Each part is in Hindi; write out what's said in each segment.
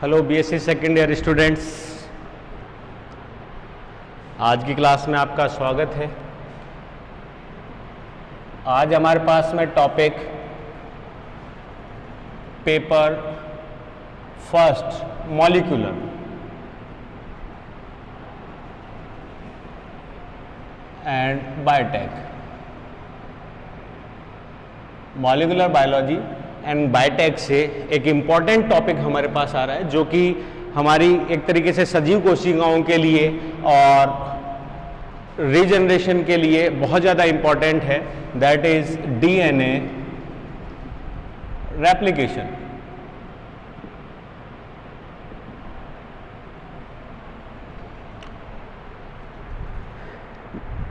Hello BSc second year students, आज की क्लास में आपका स्वागत है। आज हमारे पास में topic paper first molecular and biotech, molecular biology and biotech से एक इम्पॉर्टेंट टॉपिक हमारे पास आ रहा है जो कि हमारी एक तरीके से सजीव कोशिकाओं के लिए और रीजनरेशन के लिए बहुत ज़्यादा इम्पॉर्टेंट है। That is DNA replication.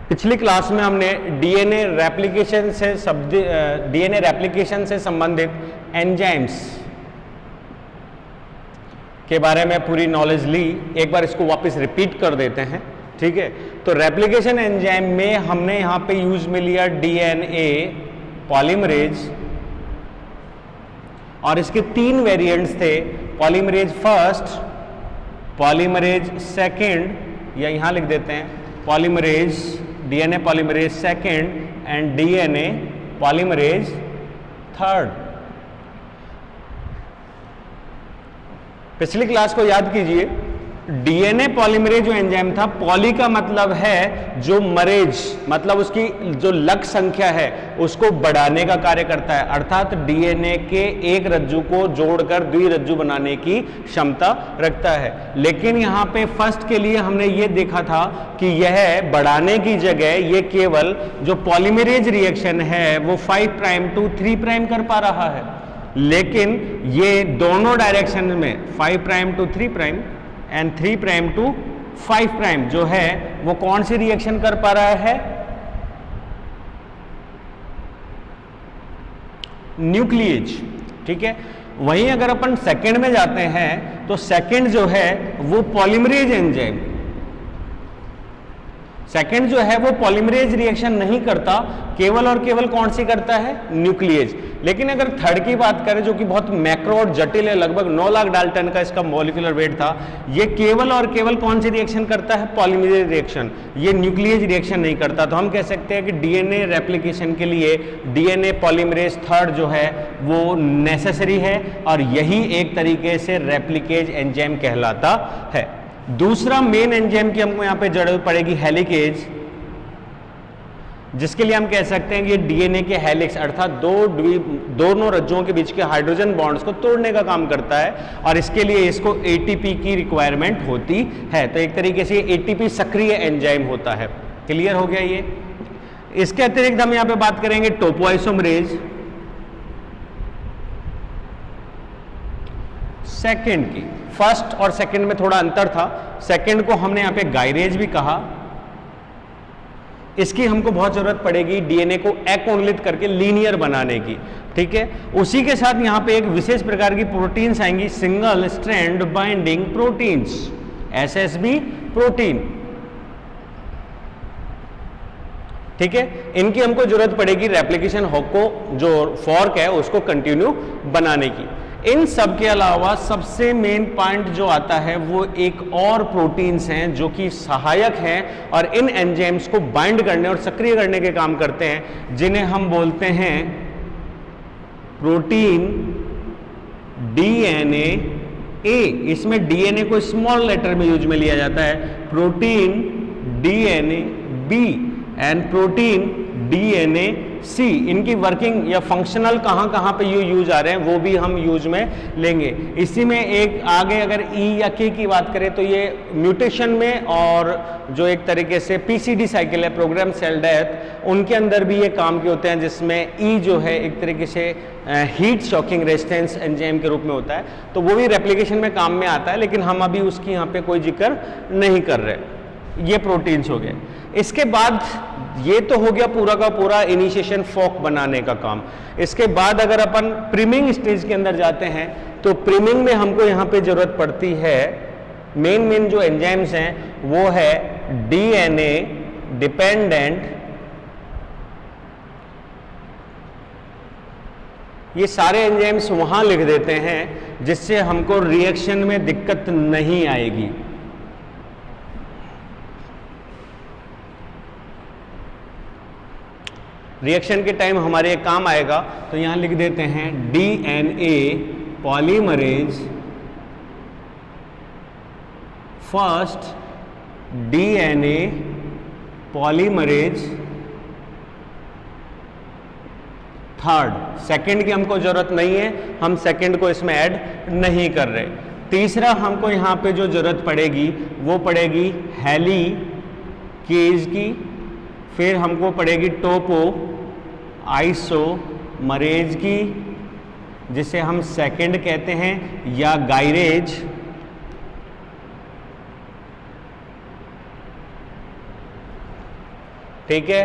पिछली क्लास में हमने डीएनए रेप्लिकेशन से संबंधित एंजाइम्स के बारे में पूरी नॉलेज ली। एक बार इसको वापस रिपीट कर देते हैं, ठीक है। तो रेप्लिकेशन एंजाइम में हमने यहां पे यूज में लिया डीएनए पॉलीमरेज और इसके 3 वेरिएंट्स थे, पॉलीमरेज फर्स्ट, पॉलीमरेज सेकंड, या यहां लिख देते हैं polymerase DNA polymerase second and DNA polymerase third. पिछली क्लास को याद कीजिए, डीएनए पॉलीमरेज जो एंजाइम था, पॉली का मतलब है जो मरेज, मतलब उसकी जो लग संख्या है उसको बढ़ाने का कार्य करता है, अर्थात डीएनए के एक रज्जु को जोड़कर द्विरज्जु बनाने की क्षमता रखता है। लेकिन यहां पे फर्स्ट के लिए हमने ये देखा था कि यह बढ़ाने की जगह ये केवल जो पॉलीमरेज रिएक्शन है वो 5 प्राइम टू 3 प्राइम कर पा रहा है, लेकिन ये दोनों डायरेक्शन में 5 prime to 3 prime and 3 prime to 5 prime जो है वो कौन सी रिएक्शन कर पा रहा है? न्यूक्लिएज, ठीक है। वहीं अगर अपन सेकंड में जाते हैं तो सेकंड जो है वो पॉलीमरेज एंजाइम, सेकंड जो है वो पॉलीमरेज रिएक्शन नहीं करता, केवल और केवल कौन सी करता है? न्यूक्लिएज। लेकिन अगर थर्ड की बात करें जो कि बहुत मैक्रो और जटिल है, लगभग 9 लाख डाल्टन का इसका मॉलिक्यूलर वेट था, ये केवल और केवल कौन सी रिएक्शन करता है? पॉलीमरेज रिएक्शन, ये न्यूक्लिएज रिएक्शन नहीं करता। तो हम कह सकते हैं कि डीएनए रेप्लिकेशन के लिए डीएनए पॉलीमरेज थर्ड जो है वो नेसेसरी है और यही एक तरीके से रेप्लिकेज एंजाइम कहलाता है। दूसरा मेन एंजाइम की हमको यहां पे जरूरत पड़ेगी हेलिकेज, जिसके लिए हम कह सकते हैं कि डीएनए के हेलिक्स अर्थात दोनों रज्जुओं के बीच के हाइड्रोजन बॉन्ड्स को तोड़ने का काम करता है और इसके लिए इसको एटीपी की रिक्वायरमेंट होती है। तो एक तरीके से एटीपी सक्रिय एंजाइम होता है। क्लियर हो गया ये? इसके अतिरिक्त हम यहां पे बात करेंगे टोपोआइसोमरेज सेकंड की। फर्स्ट और सेकंड में थोड़ा अंतर था, सेकंड को हमने यहां पे गायरेज भी कहा। इसकी हमको बहुत जरूरत पड़ेगी डीएनए को एकोनलित करके लीनियर बनाने की, ठीक है। उसी के साथ यहां पे एक विशेष प्रकार की प्रोटीन्स आएंगी, single strand binding proteins, SSB protein, ठीक है। इनकी हमको जरूरत पड़ेगी रेप्लिकेशन हॉक को, जो फॉर्क है उसको कंटिन्यू बनाने की। इन सब के अलावा सबसे मेन पॉइंट जो आता है वो एक और प्रोटीन्स हैं जो कि सहायक हैं और इन एंजाइम्स को बाइंड करने और सक्रिय करने के काम करते हैं, जिन्हें हम बोलते हैं प्रोटीन डीएनए ए। इसमें डीएनए को स्मॉल लेटर में यूज में लिया जाता है, protein DNA B and protein DNA C. इनकी वर्किंग या फंक्शनल कहां पे यूज आ रहे हैं वो भी हम यूज में लेंगे। इसी में एक आगे अगर ई या के की बात करें तो ये म्यूटेशन में और जो एक तरीके से पीसीडी साइकिल है, प्रोग्राम सेल डेथ, उनके अंदर भी ये काम के होते हैं, जिसमें ई जो है एक तरीके से हीट शॉकिंग रेजिस्टेंस एंजाइम के रूप में होता है, तो वो भी रेप्लिकेशन में काम में आता है, लेकिन हम अभी उसकी यहाँ पे कोई जिक्र नहीं कर रहे। ये प्रोटीन्स हो गए। इसके बाद ये तो हो गया पूरा का पूरा इनिशिएशन फॉक बनाने का काम। इसके बाद अगर अपन प्रीमिंग स्टेज के अंदर जाते हैं तो प्रीमिंग में हमको यहाँ पे जरूरत पड़ती है, मेन जो एंजाइम्स हैं वो है डीएनए डिपेंडेंट ये सारे एंजाइम्स वहां लिख देते हैं जिससे हमको रिएक्शन में दिक्कत नहीं आएगी। रिएक्शन के टाइम हमारे ये काम आएगा, तो यहां लिख देते हैं DNA polymerase first, DNA polymerase third. Second की हमको जरूरत नहीं है, हम सेकंड को इसमें ऐड नहीं कर रहे। तीसरा हमको यहां पे जो जरूरत पड़ेगी वो पड़ेगी हेलिकेज की, फिर हमको पड़ेगी टोपो आइसोमरेज की, जिसे हम सेकंड कहते हैं, या गायरेज, ठीक है।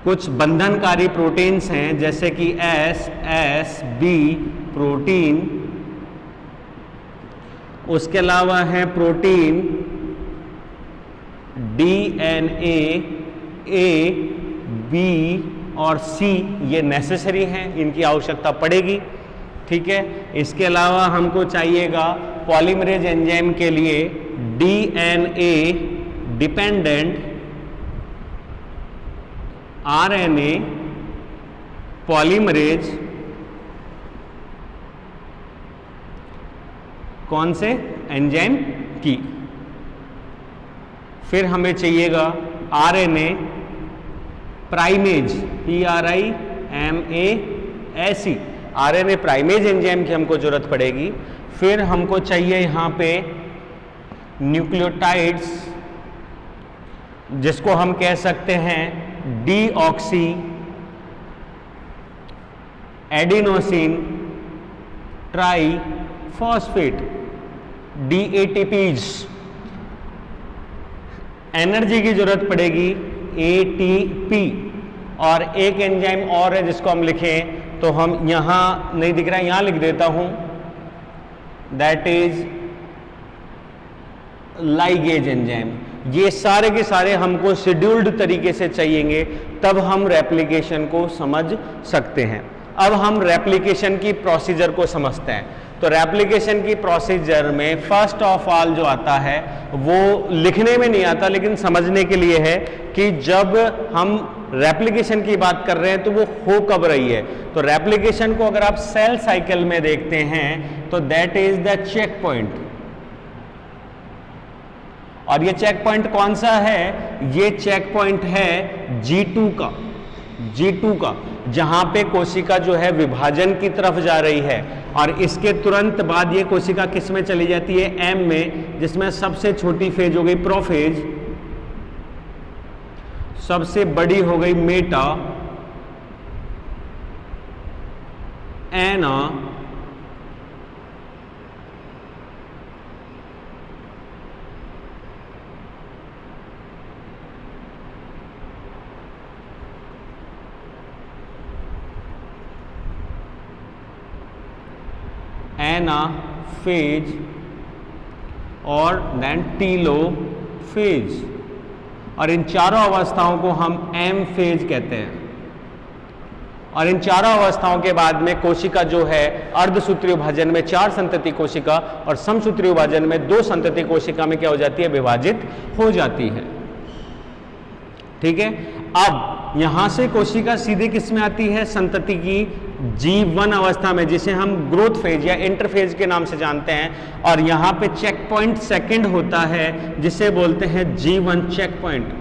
कुछ बंधनकारी प्रोटीन्स हैं जैसे कि SSB प्रोटीन, उसके अलावा है प्रोटीन DNA A, B और C, ये नेसेसरी हैं, इनकी आवश्यकता पड़ेगी, ठीक है। इसके अलावा हमको चाहिएगा पॉलीमरेज एंजाइम के लिए DNA डिपेंडेंट RNA पॉलीमरेज, कौन से एंजाइम की। फिर हमें चाहिएगा RNA primase, PRIMASE, RNA primase enzyme की हमको जरूरत पड़ेगी। फिर हमको चाहिए यहां पे न्यूक्लियोटाइड्स, जिसको हम कह सकते हैं deoxy adenosine triphosphate, DATPs। Energy की जरूरत पड़ेगी ATP, और एक एंजाइम और है जिसको हम लिखें, तो हम यहां नहीं दिख रहा है, यहां लिख देता हूं, दैट इज लाइगेज एंजाइम। ये सारे के सारे हमको शेड्यूल्ड तरीके से चाहिएंगे, तब हम रेप्लिकेशन को समझ सकते हैं। अब हम रेप्लिकेशन की प्रोसीजर को समझते हैं। तो रेप्लिकेशन की प्रोसीजर में फर्स्ट ऑफ ऑल जो आता है वो लिखने में नहीं आता, लेकिन समझने के लिए है कि जब हम रेप्लिकेशन की बात कर रहे हैं तो वो हो कब रही है। तो रेप्लिकेशन को अगर आप सेल साइकिल में देखते हैं तो that is the checkpoint. और ये चेक पॉइंट कौन सा है? ये चेक पॉइंट है G2 का, जहां पे कोशिका जो है विभाजन की तरफ जा रही है, और इसके तुरंत बाद ये कोशिका किस में चली जाती है? M में, जिसमें सबसे छोटी फेज हो गई प्रोफेज, सबसे बड़ी हो गई मेटा, एना, एनाफेज और देन टीलोफेज। और इन चारों अवस्थाओं को हम एम फेज कहते हैं। और इन चारों अवस्थाओं के बाद में कोशिका जो है अर्धसूत्रीय विभाजन में 4 संतति कोशिका और समसूत्रीय विभाजन में 2 संतति कोशिका में क्या हो जाती है? विभाजित हो जाती है। ठीक है। अब यहां से कोशिका सीधे किस में आती है? संतति की G1 अवस्था में, जिसे हम ग्रोथ फेज या इंटरफेज के नाम से जानते हैं। और यहां पे चेक पॉइंट सेकंड होता है जिसे बोलते हैं G1 चेक पॉइंट।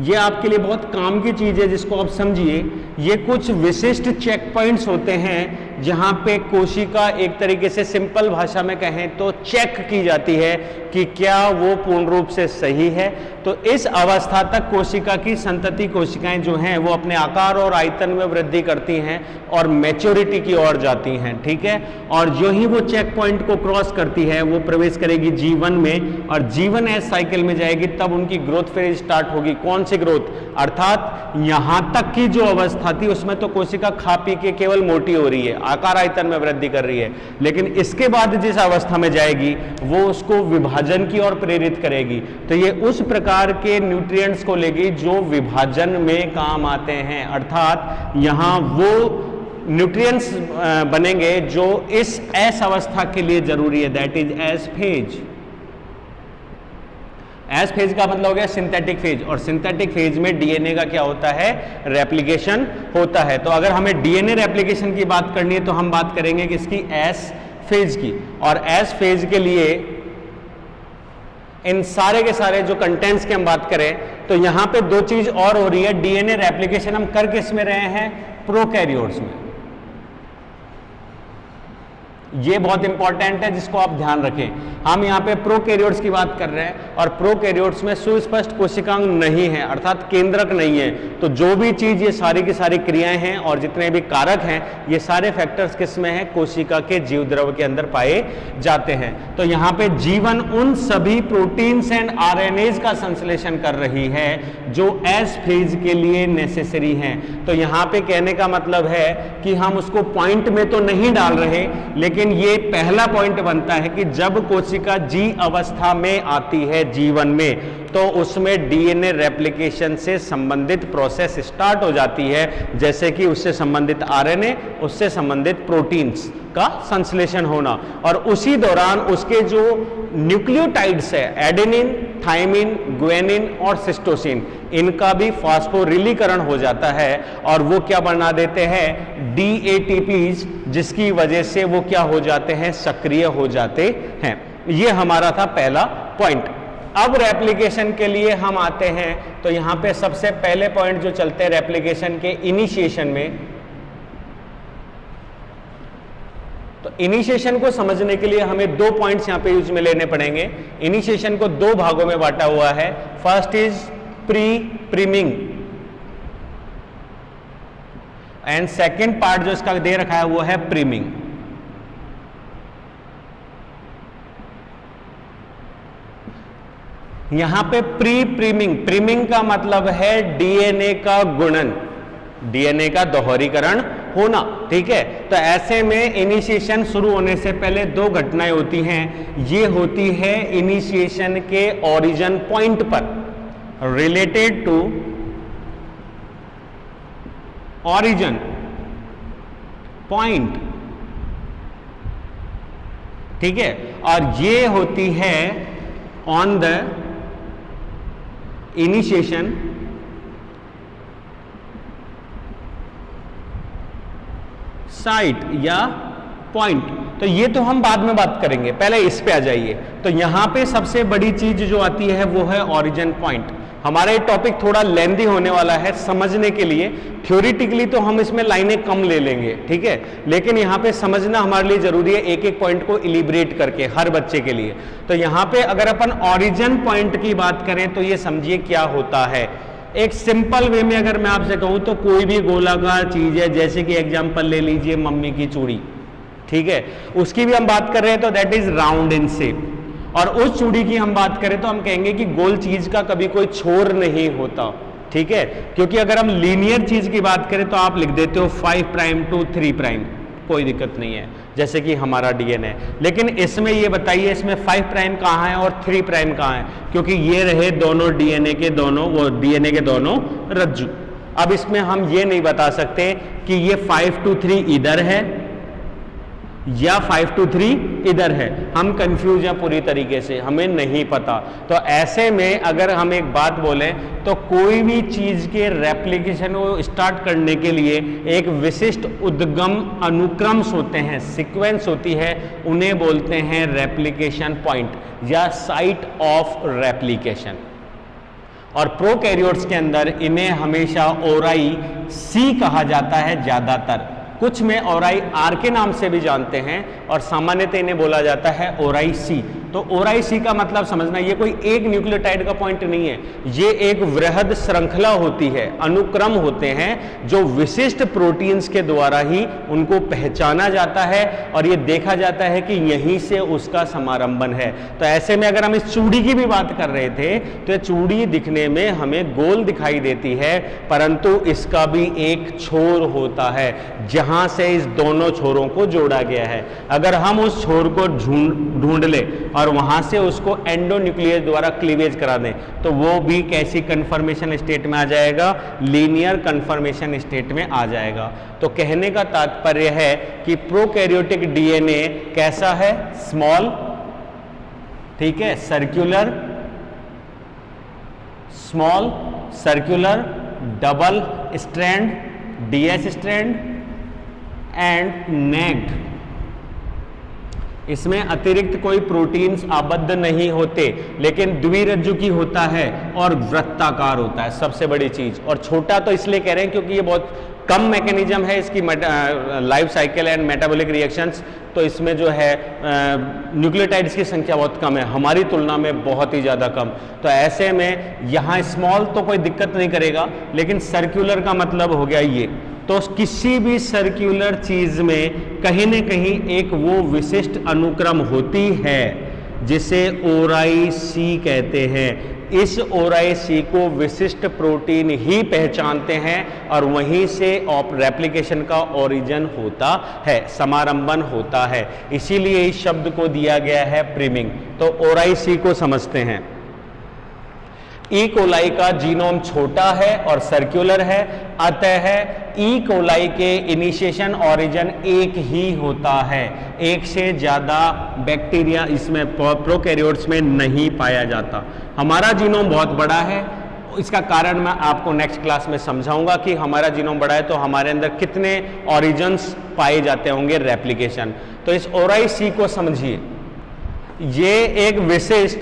ये आपके लिए बहुत काम की चीज है जिसको आप समझिए। ये कुछ विशिष्ट चेक पॉइंट्स होते हैं जहां पे कोशिका एक तरीके से सिंपल भाषा में कहें तो चेक की जाती है कि क्या वो पूर्ण रूप से सही है। तो इस अवस्था तक कोशिका की संतति कोशिकाएं जो हैं वो अपने आकार और आयतन में वृद्धि करती हैं और मैच्योरिटी की ओर जाती हैं। ठीक है। और जो ही वो चेक पॉइंट को क्रॉस करती है वो प्रवेश करेगी G1 में, और G1 एस साइकिल में जाएगी, तब उनकी ग्रोथ फेज स्टार्ट होगी। कौन सी ग्रोथ? अर्थात यहां तक की जो अवस्था थी उसमें तो कोशिका खा पी के केवल मोटी हो रही है, आकार आयतन में वृद्धि कर रही है, लेकिन इसके बाद जिस अवस्था में जाएगी वो उसको विभाजन की ओर प्रेरित करेगी। तो ये उस प्रकार के न्यूट्रिएंट्स को लेगी जो विभाजन में काम आते हैं, अर्थात यहां वो न्यूट्रिएंट्स बनेंगे जो इस एस अवस्था के लिए जरूरी है, that is S phase. S phase का मतलब हो गया सिंथेटिक फेज, और सिंथेटिक फेज में डीएनए का क्या होता है, रेप्लिकेशन होता है। तो अगर हमें डीएनए रेप्लिकेशन की बात करनी है तो हम बात करेंगे किसकी, एस फेज की। और एस फेज के लिए इन सारे के सारे जो कंटेंट्स की हम बात करें तो यहां पे दो चीज और हो रही है। डीएनए रेप्लिकेशन हम कर किस में रहे हैं, प्रोकैरियोट्स में। ये बहुत इंपॉर्टेंट है जिसको आप ध्यान रखें। हम यहाँ पे प्रोकैरियोट्स की बात कर रहे हैं और प्रोकैरियोट्स में सुस्पष्ट कोशिकांग नहीं है, अर्थात केंद्रक नहीं है। तो जो भी चीज, ये सारी की सारी क्रियाएं हैं और जितने भी कारक हैं, ये सारे फैक्टर्स किस में है, कोशिका के जीव द्रव के अंदर पाए जाते हैं। तो यहाँ पे जीवन उन सभी प्रोटीन्स एंड आरएनएज का संश्लेषण कर रही है जो एस फेज के लिए नेसेसरी हैं। तो यहाँ पे कहने का मतलब है कि हम उसको पॉइंट में तो नहीं डाल रहे, लेकिन ये पहला पॉइंट बनता है कि जब कोशिका जी अवस्था में आती है जीवन में, तो उसमें डीएनए रेप्लिकेशन से संबंधित प्रोसेस स्टार्ट हो जाती है, जैसे कि उससे संबंधित आरएनए, उससे संबंधित प्रोटीन्स का संश्लेषण होना। और उसी दौरान उसके जो न्यूक्लियोटाइड्स है, एडेनिन, थाइमिन, ग्वेनिन और सिस्टोसिन, इनका भी फास्फोरिलीकरण हो जाता है और वो क्या बना देते हैं, डीएटीपीज, जिसकी वजह से वो क्या हो जाते हैं, सक्रिय हो जाते हैं। ये हमारा था पहला पॉइंट। अब रेप्लिकेशन के लिए हम आते हैं, तो यहां पे सबसे पहले पॉइंट जो चलते हैं रेप्लिकेशन के इनिशिएशन में, तो इनिशिएशन को समझने के लिए हमें दो पॉइंट्स यहां पे यूज में लेने पड़ेंगे। इनिशिएशन को दो भागों में बांटा हुआ है। First is pre प्रीमिंग and second part जो इसका दे रखा है वो है प्रीमिंग। यहां पे प्री प्रीमिंग, प्रीमिंग का मतलब है डीएनए का गुणन, डीएनए का दोहरीकरण होना, ठीक है। तो ऐसे में इनिशिएशन शुरू होने से पहले दो घटनाएं होती हैं। ये होती है इनिशिएशन के ओरिजिन पॉइंट पर, रिलेटेड टू ओरिजिन पॉइंट, ठीक है। और ये होती है ऑन द इनिशिएशन साइट या पॉइंट। तो ये तो हम बाद में बात करेंगे, पहले इस पे आ जाइए। तो यहां पे सबसे बड़ी चीज जो आती है वो है ओरिजिन पॉइंट। हमारा ये टॉपिक थोड़ा लेंदी होने वाला है समझने के लिए। थ्योरेटिकली तो हम इसमें लाइनें कम ले लेंगे, ठीक है, लेकिन यहाँ पे समझना हमारे लिए जरूरी है, एक एक पॉइंट को इलिब्रेट करके हर बच्चे के लिए। तो यहाँ पे अगर अपन ओरिजिन पॉइंट की बात करें तो ये समझिए क्या होता है। एक सिंपल वे में अगर मैं आपसे कहूं तो कोई भी गोलाकार चीज है, जैसे कि एग्जांपल ले लीजिए मम्मी की चूड़ी, ठीक है, उसकी भी हम बात कर रहे हैं तो that is round in shape. और उस चूड़ी की हम बात करें तो हम कहेंगे कि गोल चीज का कभी कोई छोर नहीं होता, ठीक है। क्योंकि अगर हम लीनियर चीज की बात करें तो आप लिख देते हो 5 प्राइम टू 3 प्राइम, कोई दिक्कत नहीं है, जैसे कि हमारा डीएनए। लेकिन इसमें ये बताइए इसमें 5 प्राइम कहाँ है और 3 प्राइम कहाँ है, क्योंकि ये रहे दोनों डीएनए के दोनों, वो डीएनए के दोनों रज्जु। अब इसमें हम ये नहीं बता सकते कि ये 5 to 3 इधर है या 5 to 3 इधर है, हम कंफ्यूज हैं पूरी तरीके से, हमें नहीं पता। तो ऐसे में अगर हम एक बात बोलें तो कोई भी चीज के रेप्लिकेशन को स्टार्ट करने के लिए एक विशिष्ट उद्गम अनुक्रम होते हैं, सीक्वेंस होती है, उन्हें बोलते हैं रेप्लिकेशन पॉइंट या साइट ऑफ रेप्लिकेशन। और प्रोकैरियोट्स के अंदर इन्हें हमेशा ओराई सी कहा जाता है ज्यादातर, कुछ में ओराई आर के नाम से भी जानते हैं और सामान्यतः इन्हें बोला जाता है ओराई सी। तो ORI-C का मतलब समझना, ये कोई एक न्यूक्लियोटाइड का पॉइंट नहीं है, ये एक वृहद श्रृंखला होती है, अनुक्रम होते हैं जो विशिष्ट प्रोटीन्स के द्वारा ही उनको पहचाना जाता है और ये देखा जाता है कि यहीं से उसका समारंभन है। तो ऐसे में अगर हम इस चूड़ी की भी बात कर रहे थे तो ये चूड़ी दिखने में हमें गोल दिखाई देती है, परंतु इसका भी एक छोर होता है जहां से इस दोनों छोरों को जोड़ा गया है। अगर हम उस छोर को ढूंढ ले और वहां से उसको एंडोन्यूक्लियस द्वारा क्लीवेज करा दें तो वो भी कैसी कन्फर्मेशन स्टेट में आ जाएगा, लीनियर कन्फर्मेशन स्टेट में आ जाएगा। तो कहने का तात्पर्य है कि प्रोकैरियोटिक डीएनए कैसा है, स्मॉल, ठीक है, circular, small circular double strand, DS strand and naked. इसमें अतिरिक्त कोई प्रोटीन्स आबद्ध नहीं होते, लेकिन द्विरज्जुकी होता है और वृत्ताकार होता है, सबसे बड़ी चीज। और छोटा तो इसलिए कह रहे हैं क्योंकि ये बहुत कम मैकेनिज्म है इसकी life cycle and metabolic reactions, तो इसमें जो है न्यूक्लियोटाइड्स की संख्या बहुत कम है, हमारी तुलना में बहुत ही ज़्यादा कम। तो ऐसे में यहाँ स्मॉल तो कोई दिक्कत नहीं करेगा, लेकिन सर्कुलर का मतलब हो गया ये। तो किसी भी सर्कुलर चीज में कहीं न कहीं एक वो विशिष्ट अनुक्रम होती है जिसे ORI-C कहते हैं। इस ORI-C को विशिष्ट प्रोटीन ही पहचानते हैं और वहीं से रेप्लिकेशन का ओरिजिन होता है, समारंभन होता है, इसीलिए इस शब्द को दिया गया है प्रिमिंग। तो ORI-C को समझते हैं। ई कोलाई का जीनोम छोटा है और सर्कुलर है, अतः ई कोलाई के इनिशिएशन ओरिजिन एक ही होता है, एक से ज्यादा बैक्टीरिया इसमें प्रोकैरियोट्स में नहीं पाया जाता। हमारा जीनोम बहुत बड़ा है, इसका कारण मैं आपको नेक्स्ट क्लास में समझाऊंगा कि हमारा जीनोम बड़ा है तो हमारे अंदर कितने ओरिजिन्स पाए जाते होंगे रेप्लिकेशन। तो इस ORI-C को समझिए, ये एक विशिष्ट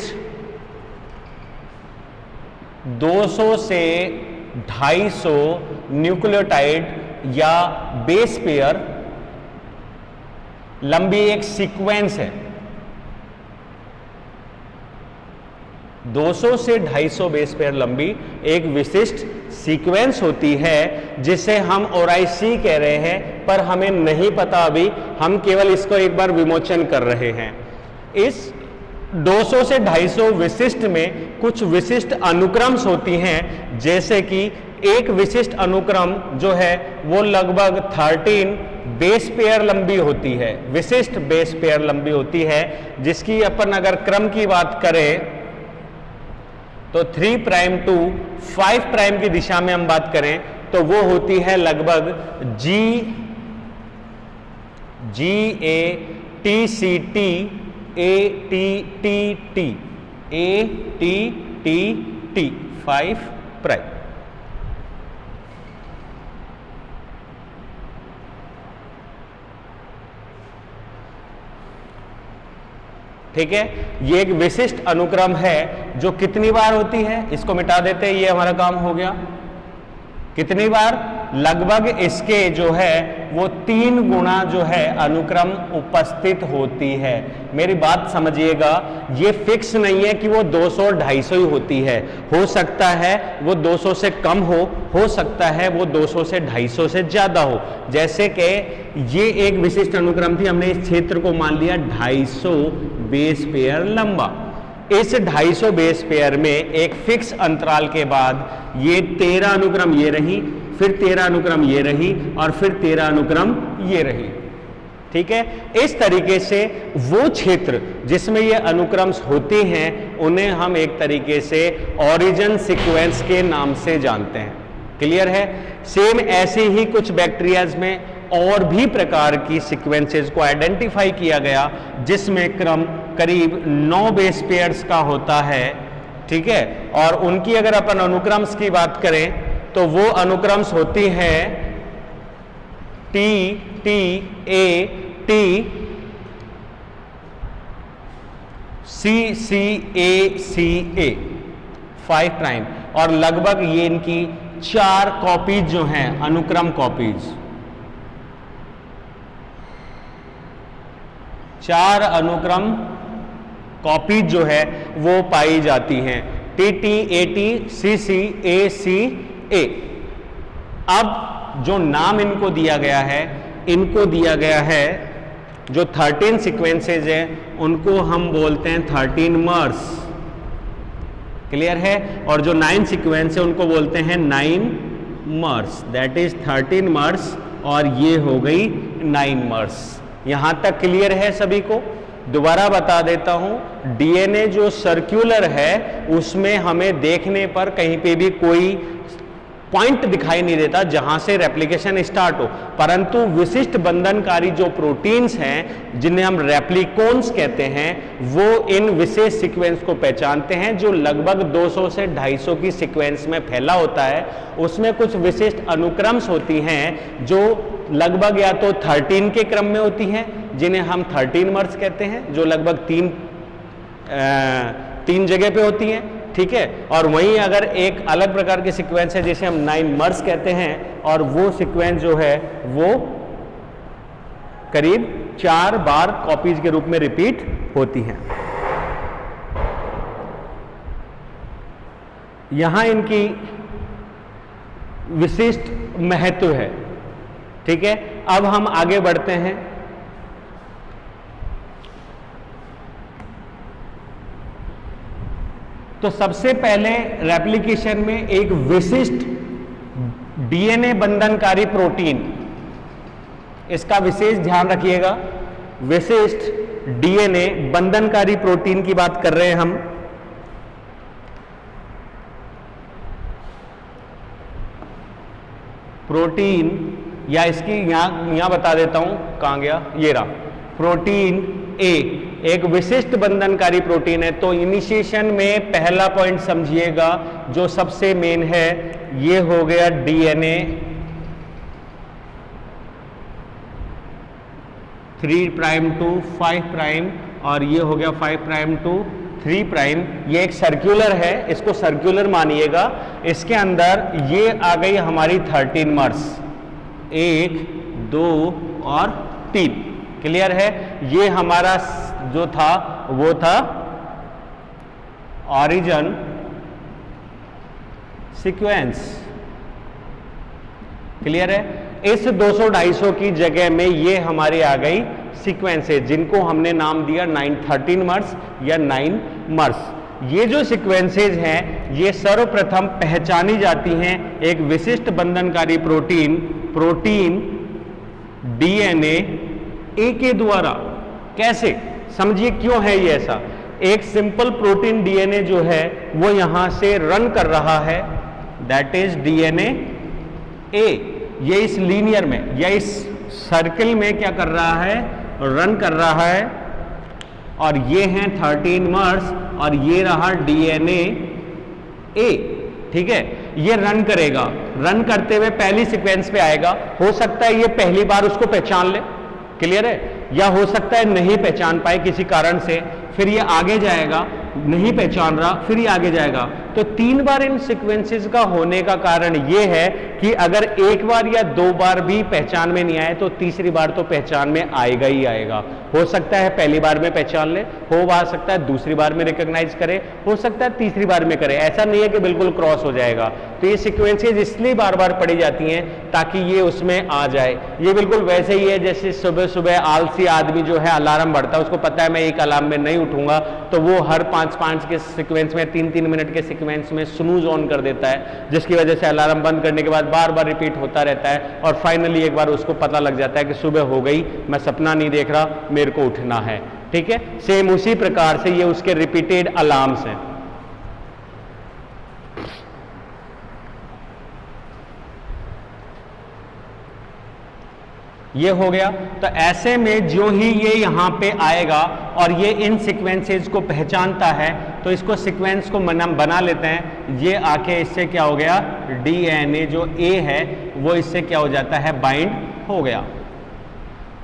200 से 250 न्यूक्लियोटाइड या बेस पेयर लंबी एक सीक्वेंस है। 200 से 250 बेस पेयर लंबी एक विशिष्ट सीक्वेंस होती है जिसे हम ORI-C कह रहे हैं, पर हमें नहीं पता अभी, हम केवल इसको एक बार विमोचन कर रहे हैं। इस 200 से 250 विशिष्ट में कुछ विशिष्ट अनुक्रम्स होती हैं, जैसे कि एक विशिष्ट अनुक्रम जो है वो लगभग 13 बेस पेयर लंबी होती है, विशिष्ट बेस पेयर लंबी होती है, जिसकी अपन अगर क्रम की बात करें तो 3 प्राइम टू 5 प्राइम की दिशा में हम बात करें तो वो होती है लगभग GATCT ATTT 5 प्राइम। ठीक है, ये एक विशिष्ट अनुक्रम है जो कितनी बार होती है, इसको मिटा देते हैं, ये हमारा काम हो गया। कितनी बार? लगभग इसके जो है वो 3 गुना जो है अनुक्रम उपस्थित होती है। मेरी बात समझिएगा, ये फिक्स नहीं है कि वो 200 और 250 ही होती है, हो सकता है वो 200 से कम हो सकता है वो 200 से 250 से ज्यादा हो। जैसे कि ये एक विशिष्ट अनुक्रम थी, हमने इस क्षेत्र को मान लिया 250 बेस पेयर लंबा। इस 250 बेस पेयर में एक फिक्स अंतराल के बाद ये 13 अनुक्रम ये रही, फिर 13 अनुक्रम ये रही और फिर 13 अनुक्रम ये रही। ठीक है, इस तरीके से वो क्षेत्र जिसमें ये अनुक्रम्स होते हैं उन्हें हम एक तरीके से ओरिजिन सीक्वेंस के नाम से जानते हैं। क्लियर है? सेम ऐसे ही कुछ बैक्टीरियाज में और भी प्रकार की सीक्वेंसेस को आइडेंटिफाई किया गया जिसमें क्रम करीब 9 बेस पेयर्स का होता है। ठीक है, और उनकी अगर अपन अनुक्रम्स की बात करें तो वो अनुक्रम्स होती हैं T T A T C C A C A 5 prime, और लगभग ये इनकी 4 कॉपीज जो हैं, अनुक्रम कॉपीज, 4 अनुक्रम कॉपीज जो है वो पाई जाती हैं, TT, AT, CC, AC, A। अब जो नाम इनको दिया गया है, इनको दिया गया है, जो 13 सीक्वेंसेज हैं उनको हम बोलते हैं 13 मर्स, क्लियर है। और जो 9 सीक्वेंस है उनको बोलते हैं 9 मर्स, दैट इज 13 मर्स और ये हो गई 9 मर्स। यहां तक क्लियर है सभी को? दोबारा बता देता हूं, डीएनए जो सर्कुलर है उसमें हमें देखने पर कहीं पे भी कोई पॉइंट दिखाई नहीं देता जहां से रेप्लिकेशन स्टार्ट हो, परंतु विशिष्ट बंधनकारी जो प्रोटीन्स हैं जिन्हें हम रेप्लिकोन्स कहते हैं, वो इन विशेष सीक्वेंस को पहचानते हैं जो लगभग 200 से 250 की सीक्वेंस में फैला होता है। उसमें कुछ विशिष्ट अनुक्रम्स होती हैं जो लगभग या तो 13 के क्रम में होती हैं, जिन्हें हम 13 मर्स कहते हैं, जो लगभग तीन जगह पे होती हैं, ठीक है। और वहीं अगर एक अलग प्रकार की सीक्वेंस है जिसे हम 9 मर्स कहते हैं, और वो सीक्वेंस जो है वो करीब 4 बार कॉपीज के रूप में रिपीट होती हैं। यहां इनकी विशिष्ट महत्व है, ठीक है। अब हम आगे बढ़ते हैं। तो सबसे पहले रेप्लिकेशन में एक विशिष्ट डीएनए बंधनकारी प्रोटीन, इसका विशेष ध्यान रखिएगा, विशिष्ट डीएनए बंधनकारी प्रोटीन की बात कर रहे हैं हम। प्रोटीन, या इसकी यहां बता देता हूं, कहां गया, ये रहा, प्रोटीन ए एक विशिष्ट बंधनकारी प्रोटीन है। तो इनिशिएशन में पहला पॉइंट समझिएगा जो सबसे मेन है, ये हो गया डीएनए 3 प्राइम टू 5 प्राइम, और ये हो गया 5 प्राइम टू 3 प्राइम। ये एक सर्कुलर है, इसको सर्कुलर मानिएगा। इसके अंदर ये आ गई हमारी 13 मर्स, 1, 2 और 3, क्लियर है। ये हमारा जो था वो था ओरिजिन सीक्वेंस, क्लियर है। इस 200-250 की जगह में ये हमारी आ गई सीक्वेंसेज जिनको हमने नाम दिया 13 मर्स या 9 मर्स। ये जो सीक्वेंसेज हैं ये सर्वप्रथम पहचानी जाती हैं एक विशिष्ट बंधनकारी प्रोटीन डीएनए ए के द्वारा। कैसे, समझिए क्यों है ये ऐसा। एक सिंपल प्रोटीन डीएनए जो है वो यहां से रन कर रहा है, दैट इज डीएनए ए। ये इस लीनियर में या इस सर्कल में क्या कर रहा है, रन कर रहा है, और ये हैं 13 मर्स और ये रहा डीएनए ए, ठीक है। ये रन करेगा, रन करते हुए पहली सीक्वेंस पे आएगा। हो सकता है ये पहली बार उसको पहचान ले, क्लियर है, या हो सकता है नहीं पहचान पाए किसी कारण से, फिर ये आगे जाएगा, नहीं पहचान रहा, फिर ये आगे जाएगा। तो 3 बार इन सीक्वेंसेस का होने का कारण ये है कि अगर एक बार या 2 बार भी पहचान में नहीं आए तो तीसरी बार तो पहचान में आएगा ही आएगा। हो सकता है पहली बार में पहचान ले, हो सकता है दूसरी बार में रिकॉग्नाइज करे, हो सकता है तीसरी बार में करे। ऐसा नहीं है कि बिल्कुल क्रॉस हो जाएगा। तो ये सीक्वेंसेज इसलिए बार बार पढ़ी जाती हैं ताकि ये उसमें आ जाए। ये बिल्कुल वैसे ही है जैसे सुबह सुबह आलसी आदमी जो है अलार्म बढ़ता है, उसको पता है मैं एक अलार्म में नहीं उठूंगा, तो वो हर 5-5 के सीक्वेंस में 3-3 मिनट के सीक्वेंस में स्नूज ऑन कर देता है, जिसकी वजह से अलार्म बंद करने के बाद बार बार रिपीट होता रहता है और फाइनली एक बार उसको पता लग जाता है कि सुबह हो गई, मैं सपना नहीं देख रहा, मेरे को उठना है, ठीक है। सेम उसी प्रकार से ये उसके रिपीटेड अलार्म्स हैं। ये हो गया। तो ऐसे में जो ही ये यहां पे आएगा और ये इन सीक्वेंसेस को पहचानता है तो इसको सीक्वेंस को बना लेते हैं। ये आके इससे क्या हो गया, डीएनए जो ए है वो इससे क्या हो जाता है, बाइंड हो गया।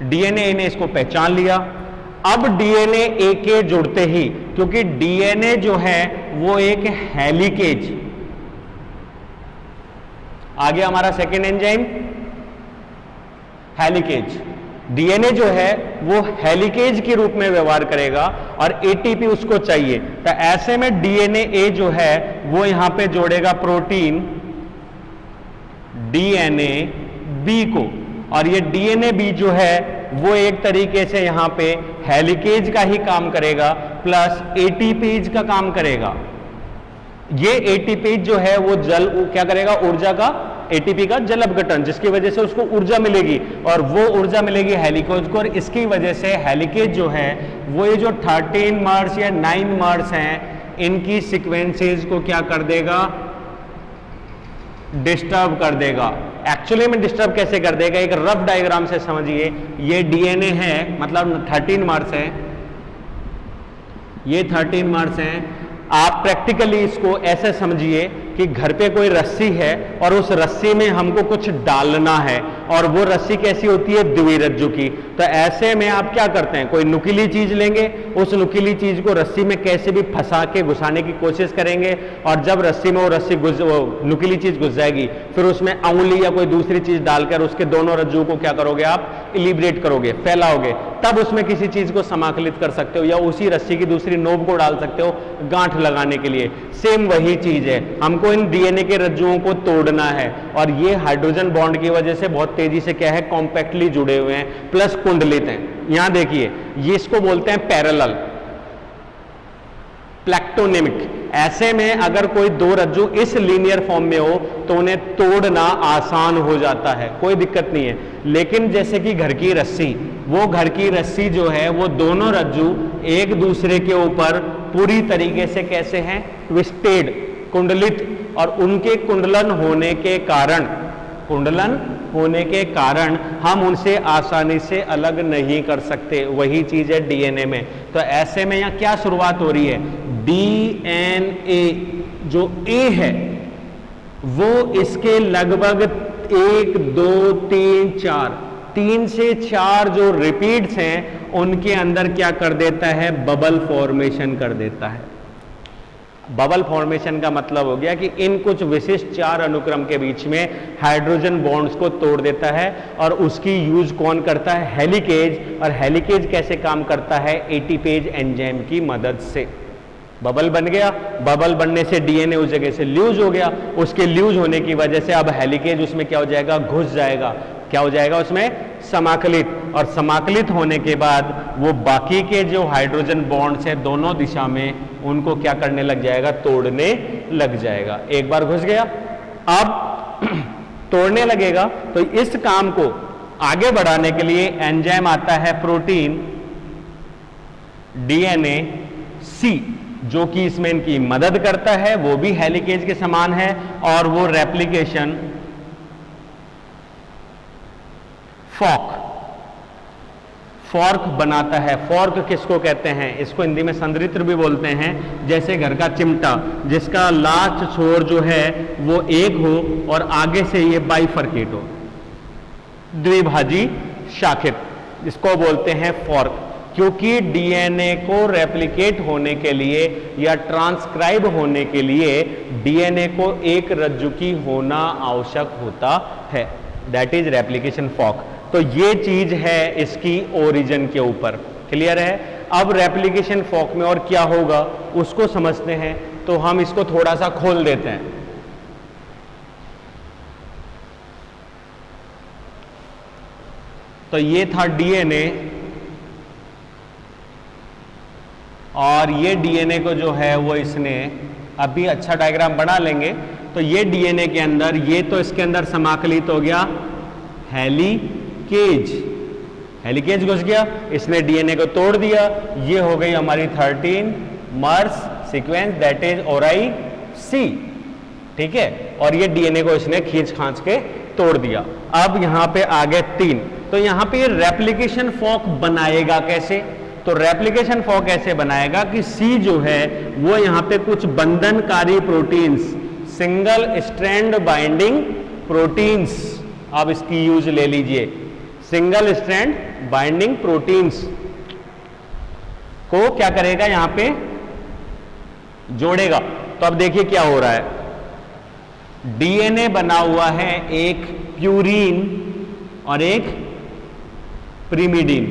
डीएनए ने इसको पहचान लिया। अब डीएनए ए के जुड़ते ही, क्योंकि डीएनए जो है वो एक हेलिकेज, आ गया हमारा सेकेंड एंजाइम हेलिकेज। डीएनए जो है वो हेलिकेज के रूप में व्यवहार करेगा और एटीपी उसको चाहिए, तो ऐसे में डीएनए ए जो है वो यहां पे जोड़ेगा प्रोटीन डीएनए बी को, और ये डीएनए बी जो है वो एक तरीके से यहां पे हेलिकेज का ही काम करेगा प्लस एटीपीज का काम करेगा। ये एटीपी जो है वो क्या करेगा, ऊर्जा का, एटीपी का जल अपघटन, जिसकी वजह से उसको ऊर्जा मिलेगी और वो ऊर्जा मिलेगी हेलिकेज को, और इसकी वजह से हेलिकेज जो है वो ये जो 13 मर्स या 9 मर्स हैं इनकी सीक्वेंसेस को क्या कर देगा, डिस्टर्ब कर देगा। एक्चुअली में डिस्टर्ब कैसे कर देगा, एक रफ डायग्राम से समझिए। ये डीएनए है, मतलब 13 मर्स है, ये 13 मर्स हैं। आप प्रैक्टिकली इसको ऐसे समझिए कि घर पे कोई रस्सी है और उस रस्सी में हमको कुछ डालना है, और वो रस्सी कैसी होती है, द्विरज्जु की। तो ऐसे में आप क्या करते हैं, कोई नुकीली चीज लेंगे, उस नुकीली चीज को रस्सी में कैसे भी फंसा के घुसाने की कोशिश करेंगे, और जब रस्सी में वो नुकीली चीज घुस जाएगी, फिर उसमें अंगुली या कोई दूसरी चीज डालकर उसके दोनों रज्जुओं को क्या करोगे, आप इलिब्रेट करोगे, फैलाओगे, तब उसमें किसी चीज को समाकलित कर सकते हो, या उसी रस्सी की दूसरी नोब को डाल सकते हो गांठ लगाने के लिए। सेम वही चीज है, हमको इन डीएनए के रज्जुओं को तोड़ना है, और ये हाइड्रोजन बॉन्ड की वजह से बहुत तेजी से क्या है, कॉम्पैक्टली जुड़े हुए हैं, प्लस कुंडलित हैं। यहां देखिए, ये इसको बोलते हैं पैरेलल, प्लैक्टोनिमिक। ऐसे में अगर कोई दो रज्जु इस लीनियर फॉर्म में हो तो उन्हें तोड़ना आसान हो जाता है, कोई दिक्कत नहीं है। लेकिन जैसे कि घर की रस्सी, वो घर की रस्सी जो है वो दोनों रज्जु एक दूसरे के ऊपर पूरी तरीके से कैसे हैं, ट्विस्टेड, कुंडलित, और उनके कुंडलन होने के कारण हम उनसे आसानी से अलग नहीं कर सकते। वही चीज है डीएनए में। तो ऐसे में यहां क्या शुरुआत हो रही है, डीएनए जो ए है वो इसके लगभग 1 2 3 4 3 से 4 जो रिपीट्स हैं उनके अंदर क्या कर देता है, बबल फॉर्मेशन कर देता है। बबल फॉर्मेशन का मतलब हो गया कि इन कुछ विशिष्ट 4 अनुक्रम के बीच में हाइड्रोजन बॉन्ड्स को तोड़ देता है, और उसकी यूज कौन करता है, हेलिकेज। और हेलिकेज कैसे काम करता है, एटीपेज एंजाइम की मदद से। बबल बन गया, बबल बनने से डीएनए उस जगह से ल्यूज हो गया, उसके ल्यूज होने की वजह से अब हेलिकेज उसमें क्या हो जाएगा, घुस जाएगा, क्या हो जाएगा उसमें, समाकलित। और समाकलित होने के बाद वो बाकी के जो हाइड्रोजन बॉन्ड्स हैं दोनों दिशा में, उनको क्या करने लग जाएगा, तोड़ने लग जाएगा। एक बार घुस गया, अब तोड़ने लगेगा। तो इस काम को आगे बढ़ाने के लिए एंजाइम आता है प्रोटीन डीएनए सी, जो कि इसमें इनकी मदद करता है, वो भी हेलिकेज के समान है, और वो रेप्लिकेशन फॉर्क बनाता है। फॉर्क किसको कहते हैं, इसको हिंदी में संदृत्र भी बोलते हैं। जैसे घर का चिमटा, जिसका लास्ट छोर जो है वो एक हो और आगे से ये बाइफरकेट हो, द्विभाजी शाखित, इसको बोलते हैं फॉर्क। क्योंकि डीएनए को रेप्लिकेट होने के लिए या ट्रांसक्राइब होने के लिए डीएनए को एक रज्जु की होना आवश्यक होता है, दैट इज रेप्लिकेशन फॉर्क। तो ये चीज है इसकी ओरिजिन के ऊपर, क्लियर है। अब रेप्लिकेशन फॉर्क में और क्या होगा उसको समझते हैं, तो हम इसको थोड़ा सा खोल देते हैं। तो ये था डीएनए, और ये डीएनए को जो है वो इसने अभी अच्छा डायग्राम बना लेंगे। तो ये डीएनए के अंदर, ये तो इसके अंदर समाकलित हो गया हेलिकेज घुस गया, इसने डीएनए को तोड़ दिया, ये हो गई हमारी 13 मर्स सीक्वेंस, दैट इज ओराई सी, ठीक है। और ये डीएनए को इसने खींच खांच के तोड़ दिया। अब यहां पे आ गए 3, तो यहां पे रेप्लिकेशन फॉर्क बनाएगा कैसे, तो रेप्लिकेशन फॉर्क ऐसे बनाएगा कि सी जो है वो यहां पे कुछ बंधनकारी proteins, single strand binding proteins, आप इसकी यूज ले लीजिए, सिंगल स्ट्रैंड बाइंडिंग प्रोटीन्स को क्या करेगा, यहां पे जोड़ेगा। तो अब देखिए क्या हो रहा है, डीएनए बना हुआ है एक प्यूरीन और एक प्रिमिडीन,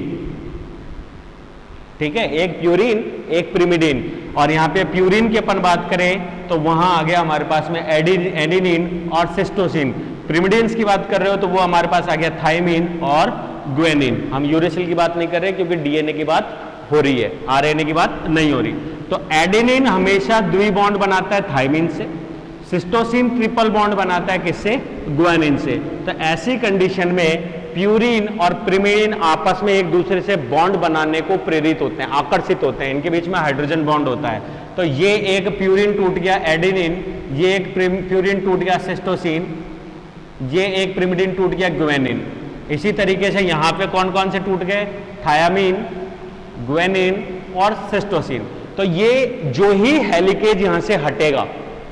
ठीक है, एक प्यूरिन एक प्रिमिडीन। और यहां पे प्यूरिन की अपन बात करें तो वहां आ गया हमारे पास में एडेनिन और सिस्टोसिन। प्रिमिडीन्स की बात कर रहे हो तो वो हमारे पास आ गया थायमिन और ग्वेनिन। हम यूरेसिल की बात नहीं कर रहे क्योंकि डीएनए की बात हो रही है, आरएनए की बात नहीं हो रही। तो एडेनिन हमेशा द्विबॉन्ड बनाता है थायमिन से, सिस्टोसिन ट्रिपल बॉन्ड बनाता है किससे, ग्वानिन से। तो ऐसी कंडीशन में प्यूरिन और प्रिमिडीन आपस में एक दूसरे से बॉन्ड बनाने को प्रेरित होते हैं, आकर्षित होते हैं, इनके बीच में हाइड्रोजन बॉन्ड होता है। तो ये एक प्यूरिन टूट गया एडेनिन, ये एक प्यूरिन टूट गया सिस्टोसिन, ये एक प्रिमिडीन टूट गया ग्वेनिन। इसी तरीके से यहां पे कौन कौन से टूट गए, थायामीन, ग्वेनिन और सिस्टोसिन। तो ये जो ही हेलिकेज यहां से हटेगा,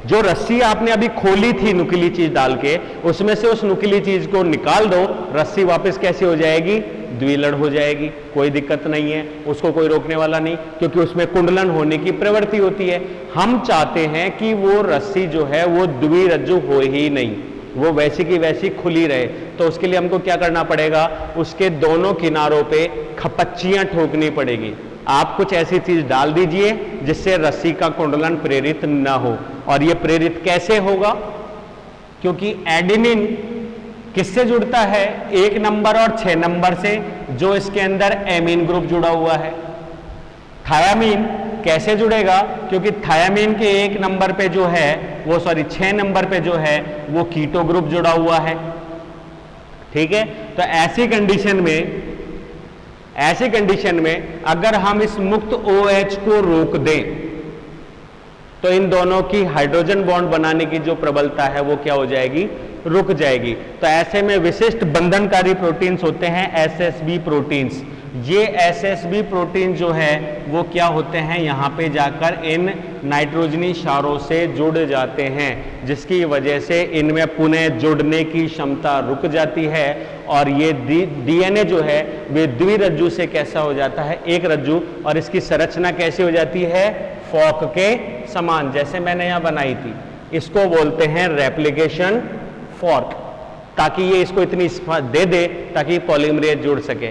जो रस्सी आपने अभी खोली थी नुकीली चीज डाल के, उसमें से उस नुकीली चीज को निकाल दो, रस्सी वापस कैसी हो जाएगी, द्विलड़ हो जाएगी, कोई दिक्कत नहीं है, उसको कोई रोकने वाला नहीं, क्योंकि उसमें कुंडलन होने की प्रवृत्ति होती है। हम चाहते हैं कि वो रस्सी जो है वो द्विरज्जु हो ही नहीं, वो वैसी की वैसी खुली रहे। तो उसके लिए हमको क्या करना पड़ेगा, उसके दोनों किनारों पे खपच्चियां ठोकनी पड़ेगी। आप कुछ ऐसी चीज डाल दीजिए जिससे रस्सी का कुंडलन प्रेरित ना हो। और ये प्रेरित कैसे होगा, क्योंकि एडेनिन किससे जुड़ता है, 1 नंबर और 6 नंबर से, जो इसके अंदर एमीन ग्रुप जुड़ा हुआ है। थायामीन कैसे जुड़ेगा, क्योंकि थायामीन के 1 नंबर पे जो है वो 6 नंबर पे जो है वो कीटो ग्रुप जुड़ा हुआ है, ठीक है। तो ऐसी कंडीशन में अगर हम इस मुक्त OH को रोक दें तो इन दोनों की हाइड्रोजन बॉन्ड बनाने की जो प्रबलता है वो क्या हो जाएगी, रुक जाएगी। तो ऐसे में विशिष्ट बंधनकारी प्रोटीन्स होते हैं SSB प्रोटीन्स। ये SSB प्रोटीन जो है वो क्या होते हैं, यहाँ पे जाकर इन नाइट्रोजनी क्षारों से जुड़ जाते हैं, जिसकी वजह से इनमें पुनः जुड़ने की क्षमता रुक जाती है। और ये DNA जो है वे द्विरज्जु से कैसा हो जाता है, एक रज्जु, और इसकी संरचना कैसी हो जाती है, फॉक के समान, जैसे मैंने यहाँ बनाई थी। इसको बोलते हैं रेप्लिकेशन फॉर्क, ताकि ये इसको इतनी दे दे ताकि पॉलीमरेज जुड़ सके।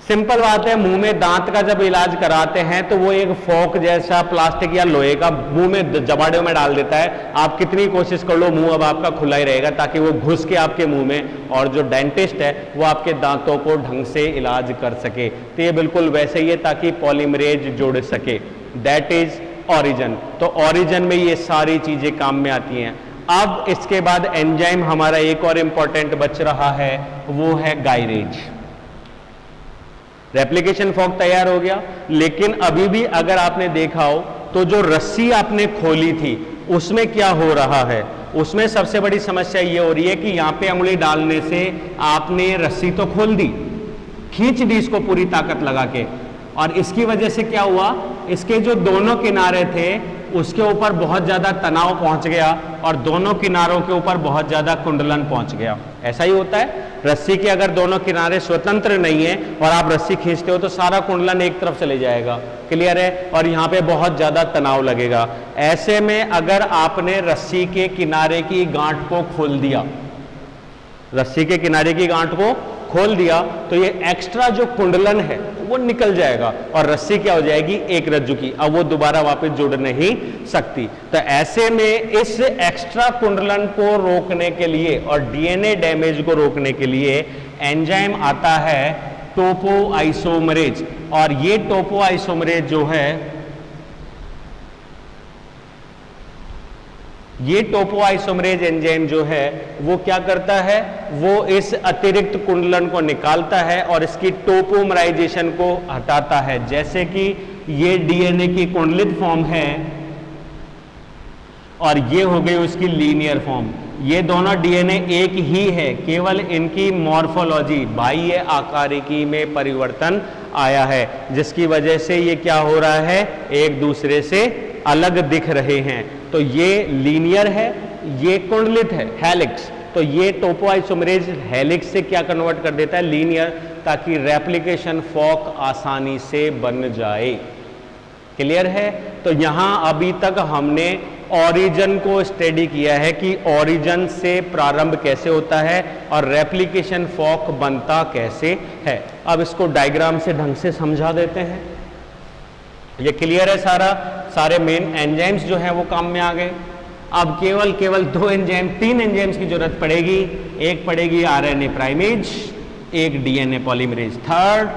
सिंपल बात है, मुंह में दांत का जब इलाज कराते हैं तो वो एक फोक जैसा प्लास्टिक या लोहे का मुंह में जबाड़े में डाल देता है। आप कितनी कोशिश कर लो, मुंह अब आपका खुला ही रहेगा ताकि वो घुस के आपके मुंह में, और जो डेंटिस्ट है वो आपके दांतों को ढंग से इलाज कर सके। तो ये बिल्कुल वैसे ही है ताकि पॉलीमरेज जुड़ सके। That is origin. तो ऑरिजन में ये सारी चीजें काम में आती हैं। अब इसके बाद एंजाइम हमारा एक और इंपॉर्टेंट बच रहा है, वो है गायरेज। रेप्लिकेशन फॉर्क तैयार हो गया, लेकिन अभी भी अगर आपने देखा हो तो जो रस्सी आपने खोली थी उसमें क्या हो रहा है, उसमें सबसे बड़ी समस्या ये हो रही है कि यहां पे उंगली डालने से आपने रस्सी तो खोल दी, खींच दी इसको पूरी ताकत लगा के, और इसकी वजह से क्या हुआ, इसके जो दोनों किनारे थे उसके ऊपर बहुत ज्यादा तनाव पहुंच गया और दोनों किनारों के ऊपर बहुत ज्यादा कुंडलन पहुंच गया। ऐसा ही होता है, रस्सी के अगर दोनों किनारे स्वतंत्र नहीं है और आप रस्सी खींचते हो तो सारा कुंडलन एक तरफ चले जाएगा, क्लियर है, और यहाँ पे बहुत ज्यादा तनाव लगेगा। ऐसे में अगर आपने रस्सी के किनारे की गांठ को खोल दिया, रस्सी के किनारे की गांठ को खोल दिया, तो ये एक्स्ट्रा जो कुंडलन है वो निकल जाएगा और रस्सी क्या हो जाएगी, एक रज्जु की, अब वो दोबारा वापस जुड़ नहीं सकती। तो ऐसे में इस एक्स्ट्रा कुंडलन को रोकने के लिए और डीएनए डैमेज को रोकने के लिए एंजाइम आता है टोपोआइसोमरेज। और ये टोपोआइसोमरेज जो है, ये टोपोआइसोमरेज एंजाइम जो है वो क्या करता है, वो इस अतिरिक्त कुंडलन को निकालता है और इसकी टोपोमराइजेशन को हटाता है। जैसे कि ये डीएनए की कुंडलित फॉर्म है और ये हो गई उसकी लीनियर फॉर्म। ये दोनों डीएनए एक ही है, केवल इनकी मॉर्फोलॉजी बाह्य आकारिकी में परिवर्तन आया है, जिसकी वजह से ये क्या हो रहा है, एक दूसरे से अलग दिख रहे हैं। तो ये लीनियर है, ये कुंडलित है, हेलिक्स। तो ये टोपोआइसोमरेज हेलिक्स से क्या कन्वर्ट कर देता है, लीनियर, ताकि रेप्लिकेशन फॉर्क आसानी से बन जाए। क्लियर है। तो यहां अभी तक हमने ओरिजिन को स्टडी किया है कि ओरिजिन से प्रारंभ कैसे होता है और रेप्लिकेशन फॉर्क बनता कैसे है। अब इसको डायग्राम से ढंग से समझा देते हैं। ये क्लियर है सारे मेन एंजाइम्स जो है वो काम में आ गए। अब केवल तीन एंजाइम्स की जरूरत पड़ेगी। एक पड़ेगी आरएनए प्राइमेज, एक डीएनए पॉलीमरेज थर्ड,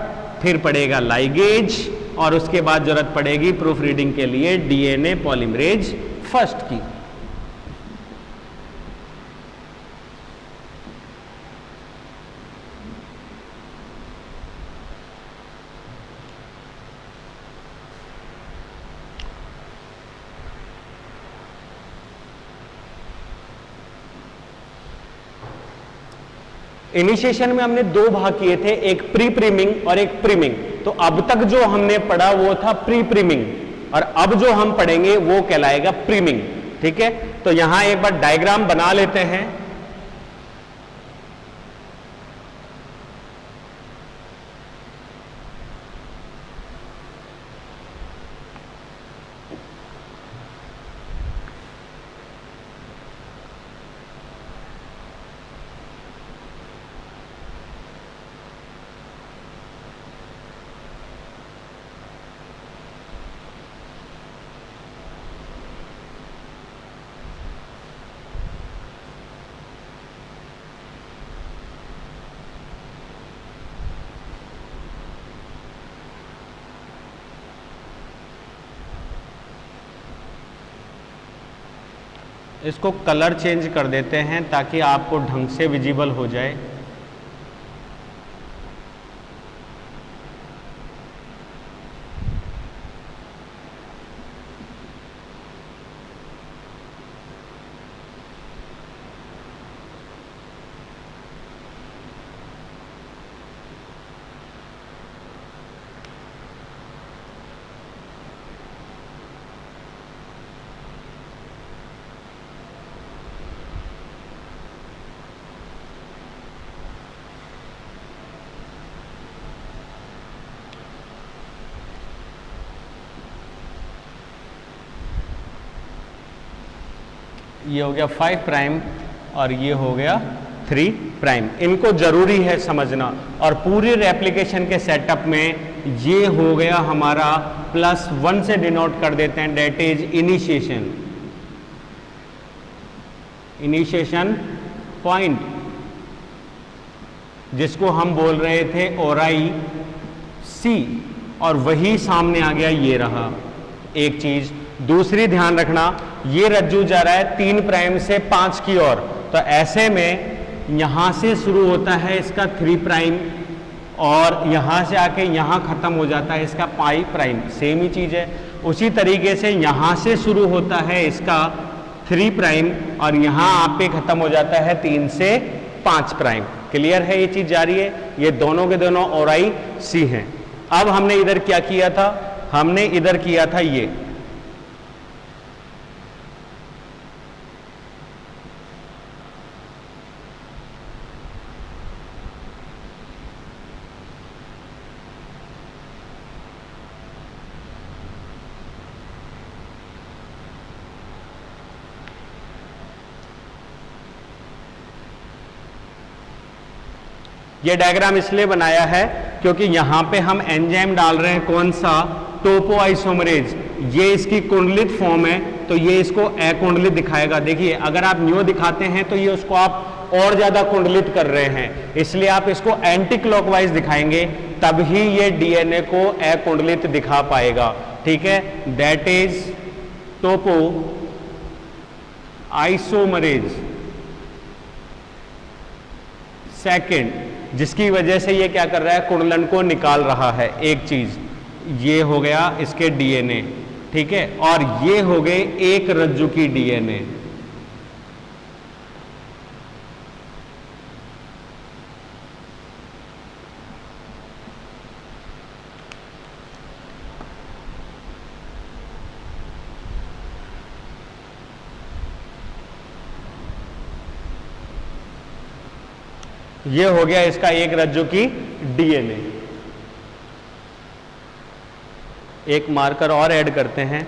फिर पड़ेगा लाइगेज और उसके बाद जरूरत पड़ेगी प्रूफ रीडिंग के लिए डीएनए पॉलीमरेज फर्स्ट की। इनिशिएशन में हमने दो भाग किए थे, एक प्री प्रीमिंग और एक प्रीमिंग। तो अब तक जो हमने पढ़ा वो था प्री प्रीमिंग और अब जो हम पढ़ेंगे वो कहलाएगा प्रीमिंग। ठीक है, तो यहां एक बार डायग्राम बना लेते हैं। इसको कलर चेंज कर देते हैं ताकि आपको ढंग से विजिबल हो जाए। ये हो गया 5 प्राइम और ये हो गया 3 प्राइम। इनको जरूरी है समझना। और पूरी रेप्लिकेशन के सेटअप में ये हो गया हमारा +1 से डिनोट कर देते हैं, डेट इज इनिशिएशन पॉइंट, जिसको हम बोल रहे थे ओराई सी, और वही सामने आ गया, ये रहा एक चीज। दूसरी ध्यान रखना, ये रज्जू जा रहा है 3 प्राइम से 5 की ओर, तो ऐसे में यहां से शुरू होता है इसका 3 प्राइम और यहां से आके यहां खत्म हो जाता है इसका 5 प्राइम। सेम ही चीज है। उसी तरीके से यहां से शुरू होता है इसका 3 प्राइम और यहां आप पे खत्म हो जाता है 3 से 5 प्राइम। क्लियर है, ये चीज जारी है। ये दोनों के दोनों ओराई सी हैं। अब हमने इधर क्या किया था, हमने इधर किया था ये डायग्राम इसलिए बनाया है क्योंकि यहां पे हम एंजाइम डाल रहे हैं, कौन सा, टोपोआइसोमरेज। ये इसकी कुंडलित फॉर्म है तो ये इसको अकुंडलित दिखाएगा। देखिए अगर आप न्यू दिखाते हैं तो ये उसको आप और ज्यादा कुंडलित कर रहे हैं, इसलिए आप इसको एंटी क्लॉकवाइज दिखाएंगे, तभी ये डीएनए को अकुंडलित दिखा पाएगा। ठीक है, दैट इज टोपोआइसोमरेज सेकेंड, जिसकी वजह से ये क्या कर रहा है, कुंडलन को निकाल रहा है। एक चीज ये हो गया इसके डीएनए, ठीक है, और ये हो गए एक रज्जु की डीएनए। ये हो गया इसका एक रज्जु की डीएनए। एक मार्कर और ऐड करते हैं।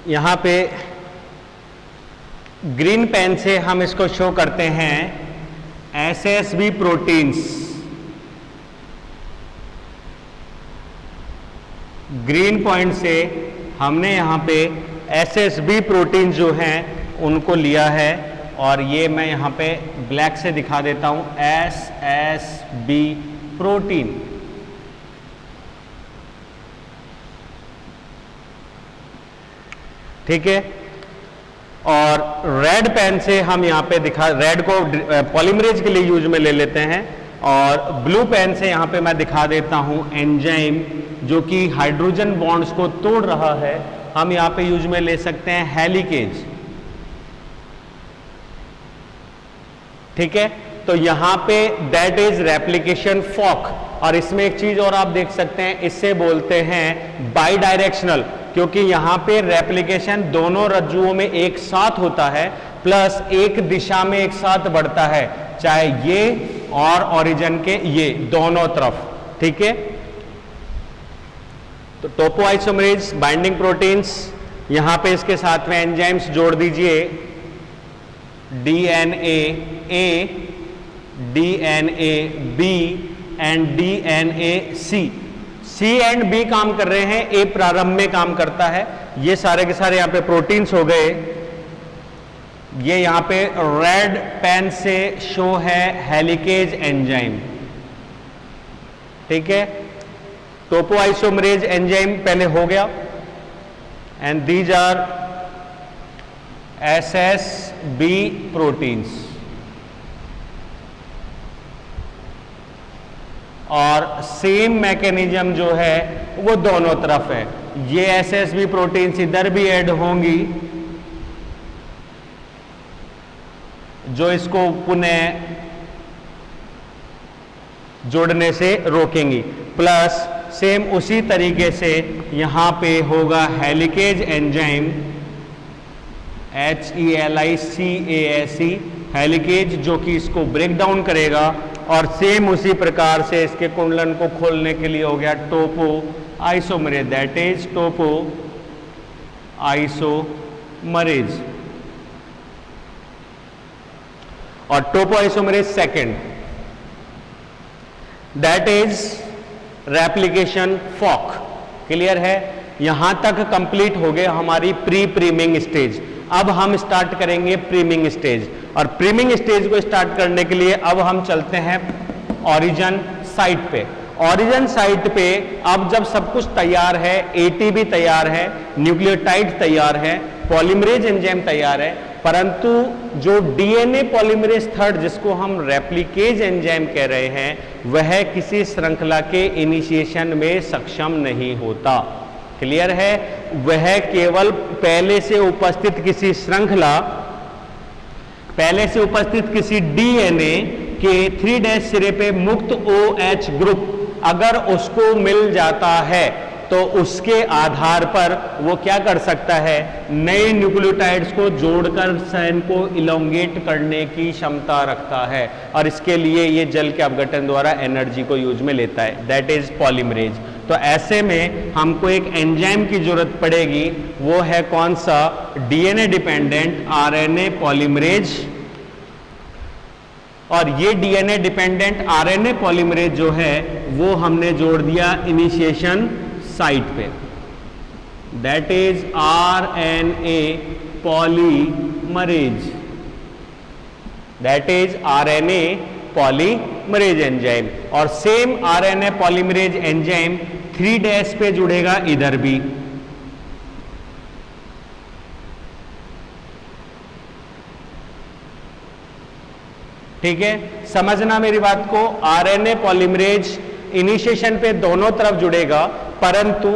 यहां पे ग्रीन पेन से हम इसको शो करते हैं एसएसबी प्रोटीन्स। ग्रीन पॉइंट से हमने यहां पे एसएसबी प्रोटीन जो हैं उनको लिया है, और ये मैं यहां पे ब्लैक से दिखा देता हूं, एसएसबी प्रोटीन। ठीक है, और रेड पेन से हम यहां पे रेड को पॉलीमरेज के लिए यूज में ले लेते हैं, और ब्लू पेन से यहां पे मैं दिखा देता हूं एंजाइम जो कि हाइड्रोजन बॉन्ड्स को तोड़ रहा है। हम यहां पे यूज में ले सकते हैं हेलिकेज। ठीक है, तो यहां पे दैट इज रेप्लिकेशन फॉक। और इसमें एक चीज और आप देख सकते हैं, इससे बोलते हैं बाई डायरेक्शनल, क्योंकि यहां पे रेप्लिकेशन दोनों रज्जुओं में एक साथ होता है, प्लस एक दिशा में एक साथ बढ़ता है, चाहे ये और ओरिजिन के ये दोनों तरफ। ठीक है, तो टोपोआइसोमरेज बाइंडिंग प्रोटीन्स, यहां पे इसके साथ में एंजाइम्स जोड़ दीजिए, DNA A, DNA B and DNA C. C and B काम कर रहे हैं, ए प्रारंभ में काम करता है। ये सारे के सारे यहां पे प्रोटीन्स हो गए। ये यहां पे रेड पेन से शो है हेलिकेज एंजाइम। ठीक है, टोपोआइसोमरेज एंजाइम पहले हो गया, and these are SSB proteins. और सेम मैकेनिज्म जो है वो दोनों तरफ है। ये एसएसबी प्रोटीन्स इधर भी ऐड होंगी जो इसको पुनः जोड़ने से रोकेंगी, प्लस सेम उसी तरीके से यहां पे होगा हेलिकेज एंजाइम, HELICASE हेलिकेज, जो कि इसको ब्रेक डाउन करेगा। और सेम उसी प्रकार से इसके कुंडलन को खोलने के लिए हो गया topoisomerase, that is topoisomerase. और topoisomerase second, that is replication fork. Clear है, यहां तक कंप्लीट हो गए हमारी प्री प्रीमिंग स्टेज। अब हम स्टार्ट करेंगे प्रीमिंग स्टेज, और प्रीमिंग स्टेज को स्टार्ट करने के लिए अब हम चलते हैं ओरिजिन साइट पे। ओरिजिन साइट पे अब जब सब कुछ तैयार है, एटीपी तैयार है, न्यूक्लियोटाइड तैयार है, पॉलीमरेज एंजाइम तैयार है, परंतु जो डीएनए पॉलीमरेज थर्ड जिसको हम रेप्लिकेज एंजाइम कह रहे हैं, वह किसी श्रृंखला के इनिशिएशन में सक्षम नहीं होता। क्लियर है, वह केवल पहले से उपस्थित किसी श्रृंखला, पहले से उपस्थित किसी डीएनए के 3' सिरे पे मुक्त OH ग्रुप अगर उसको मिल जाता है तो उसके आधार पर वो क्या कर सकता है, नए न्यूक्लियोटाइड्स को जोड़कर चेन को इलोंगेट करने की क्षमता रखता है, और इसके लिए ये जल के अपघटन द्वारा एनर्जी को यूज में लेता है, दैट इज पॉलीमरेज। तो ऐसे में हमको एक एंजाइम की जरूरत पड़ेगी, वो है कौन सा, डीएनए डिपेंडेंट आरएनए पॉलीमरेज। और ये डीएनए डिपेंडेंट आरएनए पॉलीमरेज जो है वो हमने जोड़ दिया इनिशिएशन साइट पे, that is RNA polymerase, that is RNA polymerase enzyme. और सेम आरएनए पॉलीमरेज एंजाइम 3' पे जुड़ेगा इधर भी। ठीक है, समझना मेरी बात को, आरएनए पॉलीमरेज इनिशिएशन पे दोनों तरफ जुड़ेगा, परंतु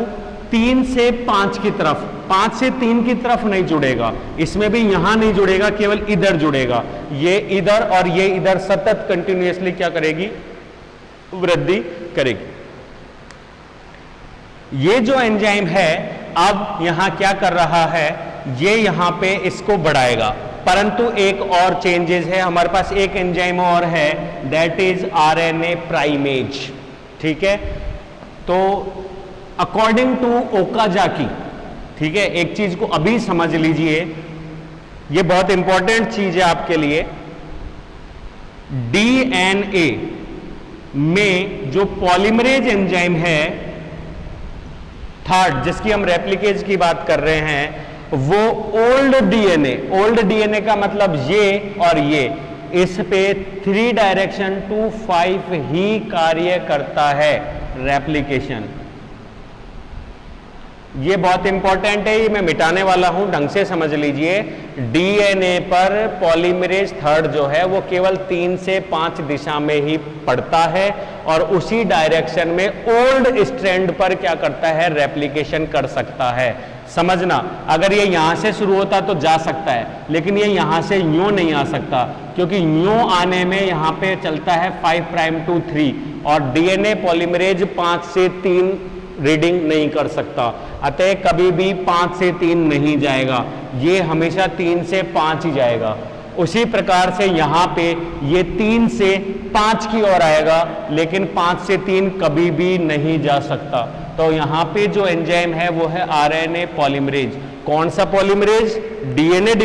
3 से 5 की तरफ, 5 से 3 की तरफ नहीं जुड़ेगा। इसमें भी यहां नहीं जुड़ेगा, केवल इधर जुड़ेगा। ये इधर और ये इधर सतत कंटिन्यूअसली क्या करेगी, वृद्धि करेगी। ये जो एंजाइम है अब यहां क्या कर रहा है, ये यहां पे इसको बढ़ाएगा, परंतु एक और चेंजेस है, हमारे पास एक एंजाइम और है, दैट इज आरएनए प्राइमेज। ठीक है, तो अकॉर्डिंग टू ओकाजाकी, ठीक है, एक चीज को अभी समझ लीजिए, ये बहुत इंपॉर्टेंट चीज है आपके लिए। डीएनए में जो पॉलीमरेज एंजाइम है थर्ड, जिसकी हम रेप्लिकेज की बात कर रहे हैं, वो ओल्ड डीएनए का मतलब ये और ये, इस पे 3 डायरेक्शन टू 5 ही कार्य करता है रेप्लिकेशन। ये बहुत इंपॉर्टेंट है, ये मैं मिटाने वाला हूं, ढंग से समझ लीजिए। डीएनए पर पॉलीमरेज थर्ड जो है वो केवल 3 से 5 दिशा में ही पड़ता है और उसी डायरेक्शन में ओल्ड स्ट्रैंड पर क्या करता है, रेप्लिकेशन कर सकता है। समझना, अगर ये यहां से शुरू होता तो जा सकता है, लेकिन ये यहां से यूं नहीं आ सकता, क्योंकि यूं आने में यहां पे चलता है 5 प्राइम टू 3 और डीएनए पॉलीमरेज 5 से 3 रीडिंग नहीं कर सकता, अतः कभी भी 5 से 3 नहीं जाएगा, ये हमेशा 3 से 5 ही जाएगा। उसी प्रकार से यहाँ पे ये 3 से 5 की ओर आएगा, लेकिन 5 से 3 कभी भी नहीं जा सकता। तो यहाँ पे जो एंजाइम है वो है आरएनए पॉलीमरेज। कौन सा polymerase? DNA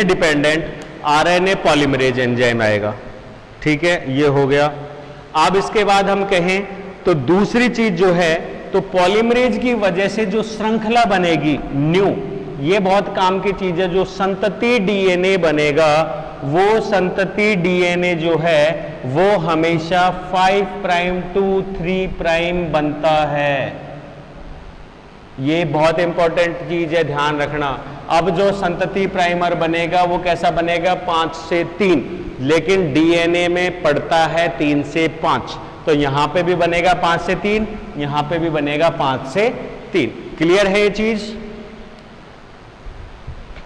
dependent RNA polymerase enzyme आएगा। ठीक है, ये हो गया। अब इसके बाद हम कहें तो दूसरी चीज जो है, तो पॉलीमरेज की वजह से जो श्रृंखला बनेगी न्यू, ये बहुत काम की चीज है। जो संतति डीएनए बनेगा, वो संतति डीएनए जो है वो हमेशा 5 प्राइम टू 3 प्राइम बनता है। ये बहुत इंपॉर्टेंट चीज है, ध्यान रखना। अब जो संतति प्राइमर बनेगा वो कैसा बनेगा? 5 से 3, लेकिन डीएनए में पड़ता है 3 से 5, तो यहां पे भी बनेगा 5 से 3, यहां पे भी बनेगा 5 से 3। क्लियर है ये चीज?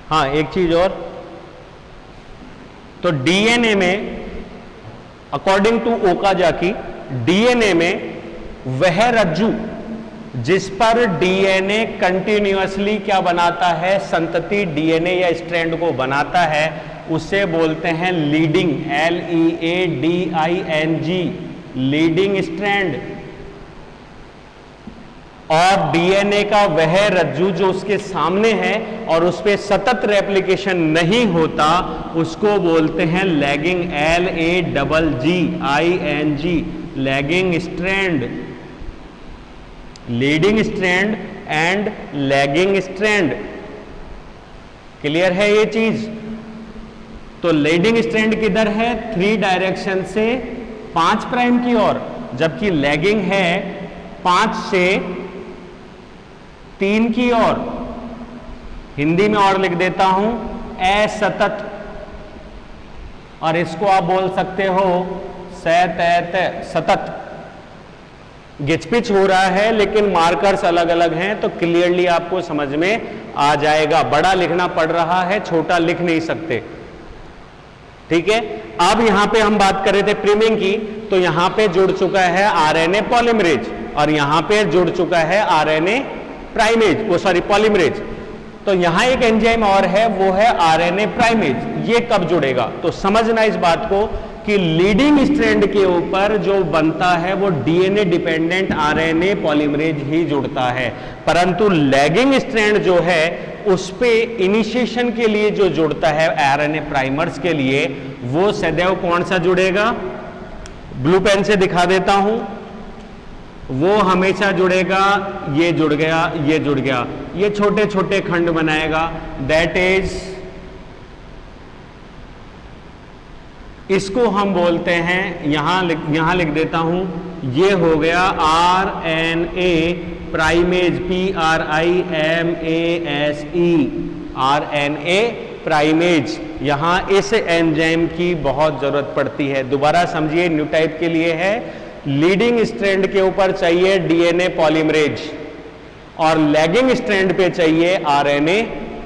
हाँ, एक चीज और, तो डीएनए में अकॉर्डिंग टू ओकाजाकी, डीएनए में वह रज्जु जिस पर डीएनए कंटिन्यूअसली क्या बनाता है, संतति डीएनए या स्ट्रैंड को बनाता है, उसे बोलते हैं लीडिंग, LEADING, लीडिंग स्ट्रैंड। और डीएनए का वह रज्जु जो उसके सामने है और उस पर सतत रेप्लिकेशन नहीं होता, उसको बोलते हैं lagging, LAGGING, lagging strand. Leading strand and lagging strand. Clear है ये चीज? तो लीडिंग स्ट्रैंड किधर है? 3 डायरेक्शन से 5 प्राइम की ओर, जबकि लैगिंग है 5 से 3 की ओर। हिंदी में और लिख देता हूं, असतत, और इसको आप बोल सकते हो सतत। गिचपिच हो रहा है लेकिन मार्कर्स अलग अलग हैं, तो क्लियरली आपको समझ में आ जाएगा। बड़ा लिखना पड़ रहा है, छोटा लिख नहीं सकते। ठीक है, अब यहां पे हम बात कर रहे थे प्रीमिंग की, तो यहां पे जुड़ चुका है आरएनए पॉलीमरेज और यहां पे जुड़ चुका है आरएनए प्राइमेज, वो सॉरी पॉलीमरेज। तो यहां एक एंजाइम और है, वो है आरएनए प्राइमेज। ये कब जुड़ेगा? तो समझना इस बात को कि लीडिंग स्ट्रैंड के ऊपर जो बनता है वो डीएनए डिपेंडेंट आरएनए पॉलीमरेज ही जुड़ता है, परंतु लैगिंग स्ट्रैंड जो है उस पे इनिशिएशन के लिए जो जुड़ता है आरएनए प्राइमर्स के लिए, वो सदैव कौन सा जुड़ेगा? ब्लू पेन से दिखा देता हूं, वो हमेशा जुड़ेगा, ये जुड़ गया, ये जुड़ गया, ये छोटे छोटे खंड बनाएगा, दैट इज, इसको हम बोलते हैं, यहां लिख देता हूं, ये हो गया RNA primase, PRIMASE, RNA primase. यहां इस एंजाइम की बहुत जरूरत पड़ती है। दोबारा समझिए, न्यू टाइप के लिए है, लीडिंग स्ट्रैंड के ऊपर चाहिए डीएनए पॉलीमरेज और लैगिंग स्ट्रैंड पे चाहिए आरएनए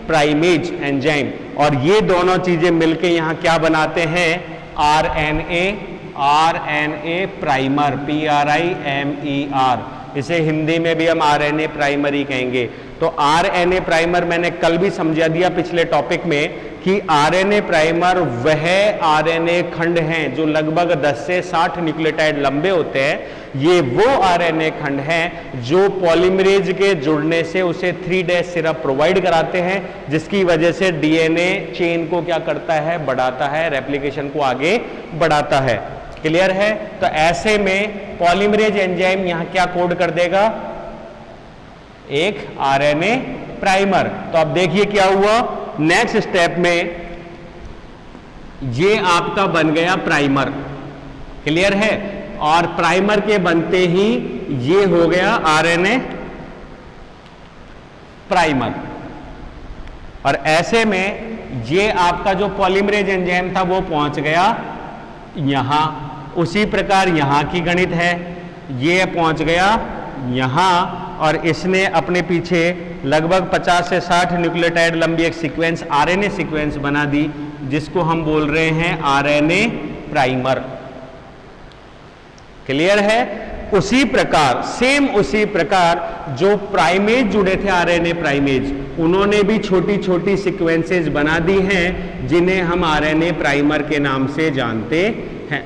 प्राइमेज एंजाइम, और ये दोनों चीजें मिलके यहां क्या बनाते हैं? RNA primer, PRIMER। इसे हिंदी में भी हम आरएनए प्राइमर ही कहेंगे। तो आरएनए प्राइमर मैंने कल भी समझा दिया पिछले टॉपिक में कि आरएनए प्राइमर वह आरएनए खंड हैं जो लगभग 10 से 60 न्यूक्लियोटाइड लंबे होते हैं। ये वो आरएनए खंड हैं जो पॉलीमरेज के जुड़ने से उसे 3' सिरप प्रोवाइड कराते हैं, जिसकी वजह से डीएनए चेन को क्या करता है, बढ़ाता है, रेप्लिकेशन को आगे बढ़ाता है। क्लियर है? तो ऐसे में पॉलीमरेज एंजाइम यहां क्या कोड कर देगा, एक आरएनए प्राइमर। तो अब देखिए क्या हुआ, नेक्स्ट स्टेप में ये आपका बन गया प्राइमर। क्लियर है? और प्राइमर के बनते ही ये हो गया आरएनए प्राइमर। और ऐसे में ये आपका जो पॉलीमरेज एंजाइम था वो पहुंच गया यहां। उसी प्रकार यहां की गणित है, ये पहुंच गया यहां और इसने अपने पीछे लगभग 50 से 60 न्यूक्लियोटाइड लंबी एक सीक्वेंस आरएनए सीक्वेंस बना दी, जिसको हम बोल रहे हैं आरएनए प्राइमर। क्लियर है? उसी प्रकार सेम उसी प्रकार जो प्राइमेज जुड़े थे आरएनए प्राइमेज, उन्होंने भी छोटी छोटी सीक्वेंसेस बना दी हैं जिन्हें हम आरएनए प्राइमर के नाम से जानते हैं।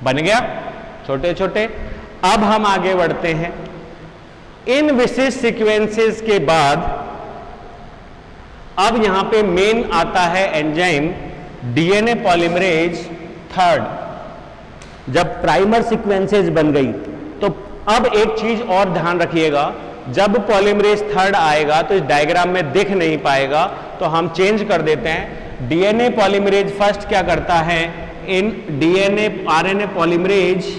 बन गया छोटे छोटे। अब हम आगे बढ़ते हैं। इन विशिष्ट सीक्वेंसेस के बाद अब यहां पे मेन आता है एंजाइम डीएनए पॉलीमरेज थर्ड। जब प्राइमर सीक्वेंसेस बन गई तो अब एक चीज और ध्यान रखिएगा, जब पॉलीमरेज थर्ड आएगा तो इस डायग्राम में दिख नहीं पाएगा, तो हम चेंज कर देते हैं। डीएनए पॉलीमरेज फर्स्ट क्या करता है, इन डीएनए आरएनए पॉलीमरेज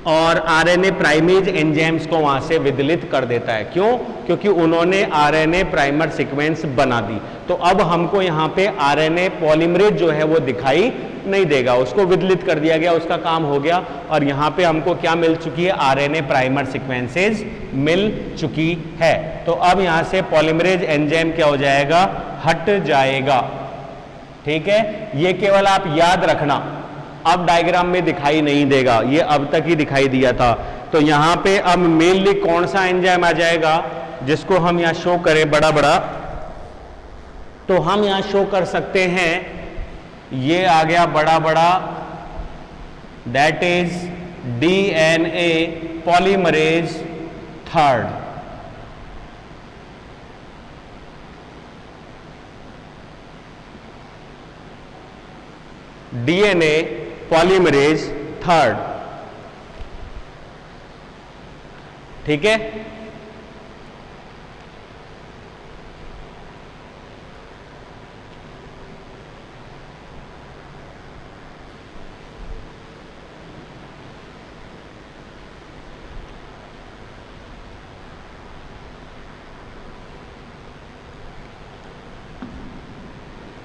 और आरएनए प्राइमेज एंजाइम्स को वहां से विदलित कर देता है। क्यों? क्योंकि उन्होंने आरएनए प्राइमर सीक्वेंस बना दी। तो अब हमको यहां पे आरएनए पॉलीमरेज जो है वो दिखाई नहीं देगा, उसको विदलित कर दिया गया, उसका काम हो गया। और यहां पे हमको क्या मिल चुकी है, आरएनए प्राइमर सीक्वेंसेस मिल चुकी है। तो अब यहां से पॉलीमरेज एंजाइम क्या हो जाएगा, हट जाएगा। ठीक है, ये केवल आप याद रखना, अब डायग्राम में दिखाई नहीं देगा, ये अब तक ही दिखाई दिया था। तो यहां पे अब मेनली कौन सा एंजाइम आ जाएगा जिसको हम यहां शो करें बड़ा बड़ा, तो हम यहां शो कर सकते हैं, ये आ गया बड़ा बड़ा, that is DNA polymerase third. DNA polymerase third. ठीक है,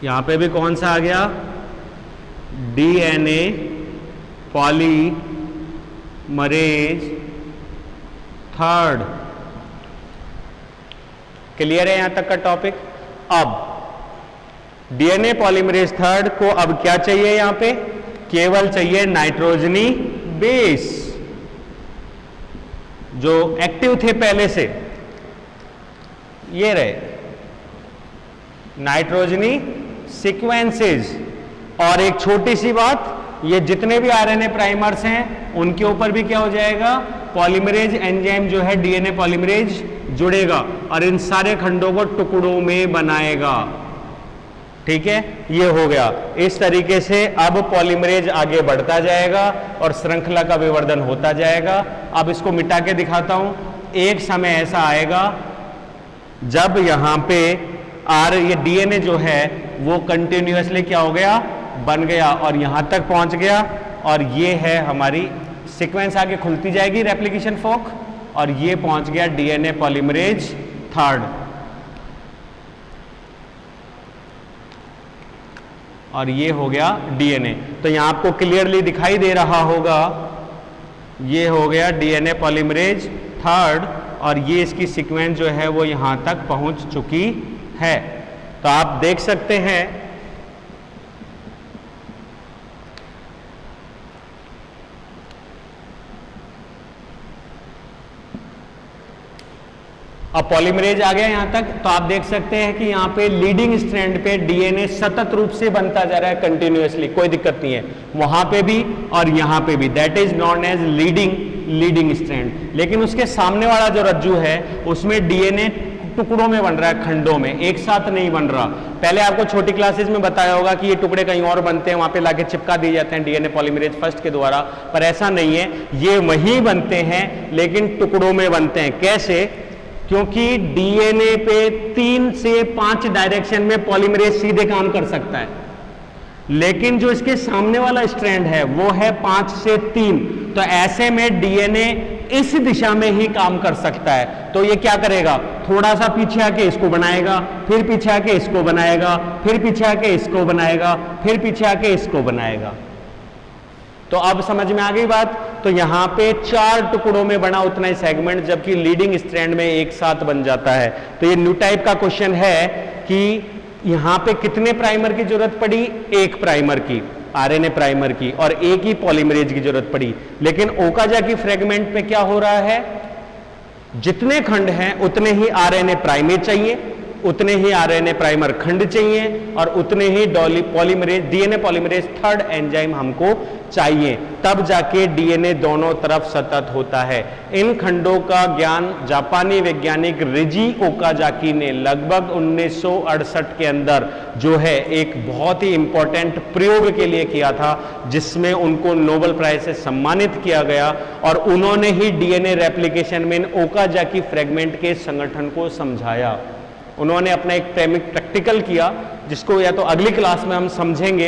यहां पे भी कौन सा आ गया, डीएनए पॉलीमरेज थर्ड। क्लियर है यहां तक का टॉपिक? अब डीएनए पॉलीमरेज थर्ड को अब क्या चाहिए, यहां पे केवल चाहिए नाइट्रोजनी बेस, जो एक्टिव थे पहले से, ये रहे नाइट्रोजनी सीक्वेंसेस। और एक छोटी सी बात, ये जितने भी आरएनए प्राइमर्स हैं उनके ऊपर भी क्या हो जाएगा, पॉलीमरेज एंजाइम जो है डीएनए पॉलीमरेज जुड़ेगा और इन सारे खंडों को टुकड़ों में बनाएगा। ठीक है, ये हो गया। इस तरीके से अब पॉलीमरेज आगे बढ़ता जाएगा और श्रृंखला का विवर्धन होता जाएगा। अब इसको मिटा के दिखाता हूं। एक समय ऐसा आएगा जब यहां पे ये डीएनए जो है वो कंटिन्यूअसली क्या हो गया, बन गया और यहां तक पहुंच गया। और ये है हमारी सीक्वेंस, आगे खुलती जाएगी रेप्लिकेशन फोक, और ये पहुंच गया डीएनए पॉलीमरेज थर्ड। और ये हो गया डीएनए। तो यहां आपको क्लियरली दिखाई दे रहा होगा, ये हो गया डीएनए पॉलीमरेज थर्ड और ये इसकी सीक्वेंस जो है वो यहां तक पहुंच चुकी है। तो आप देख सकते हैं अब पॉलीमरेज आ गया यहां तक, तो आप देख सकते हैं कि यहां पे लीडिंग स्ट्रैंड पे डीएनए सतत रूप से बनता जा रहा है कंटिन्यूअसली, कोई दिक्कत नहीं है, वहां पे भी और यहां पे भी, that is known as leading strand. लेकिन उसके सामने वाला जो रज्जू है उसमें डीएनए टुकड़ों में बन रहा है, खंडों में, एक साथ नहीं बन रहा। पहले आपको छोटी क्लासेस में बताया होगा कि ये टुकड़े कहीं और बनते हैं, वहां पे लाके चिपका दिए जाते हैं डीएनए पॉलीमरेज फर्स्ट के द्वारा, पर ऐसा नहीं है, ये वहीं बनते हैं लेकिन टुकड़ों में बनते हैं। कैसे? क्योंकि डीएनए पे 3 से 5 डायरेक्शन में पॉलीमरेज सीधे काम कर सकता है, लेकिन जो इसके सामने वाला स्ट्रैंड है वो है 5 से 3, तो ऐसे में डीएनए इस दिशा में ही काम कर सकता है। तो ये क्या करेगा, थोड़ा सा पीछे आके इसको बनाएगा, फिर पीछे आके इसको बनाएगा, फिर पीछे आके इसको बनाएगा, फिर पीछे आके इसको बनाएगा। तो अब समझ में आ गई बात। तो यहां पे 4 टुकड़ों में बना उतना ही सेगमेंट, जबकि लीडिंग स्ट्रैंड में एक साथ बन जाता है। तो ये न्यू टाइप का क्वेश्चन है कि यहां पे कितने प्राइमर की जरूरत पड़ी, एक प्राइमर की, आरएनए प्राइमर की, और एक ही पॉलीमरेज की जरूरत पड़ी। लेकिन ओकाजाकी फ्रेगमेंट पे क्या हो रहा है, जितने खंड हैं उतने ही आरएनए प्राइमेज चाहिए, उतने ही आरएनए प्राइमर खंड चाहिए, और उतने ही polymerase DNA polymerase third enzyme हमको चाहिए, तब जाके डीएनए दोनों तरफ सतत होता है। इन खंडों का ज्ञान जापानी वैज्ञानिक रिजी ओकाजाकी ने लगभग 1968 के अंदर जो है एक बहुत ही इंपॉर्टेंट प्रयोग के लिए किया था, जिसमें उनको नोबेल प्राइज से सम्मानित किया गया, और उन्होंने ही डीएनए रेप्लिकेशन में इन ओकाजाकी फ्रेगमेंट के संगठन को समझाया। उन्होंने अपना एक प्रैक्टिकल किया, जिसको या तो अगली क्लास में हम समझेंगे,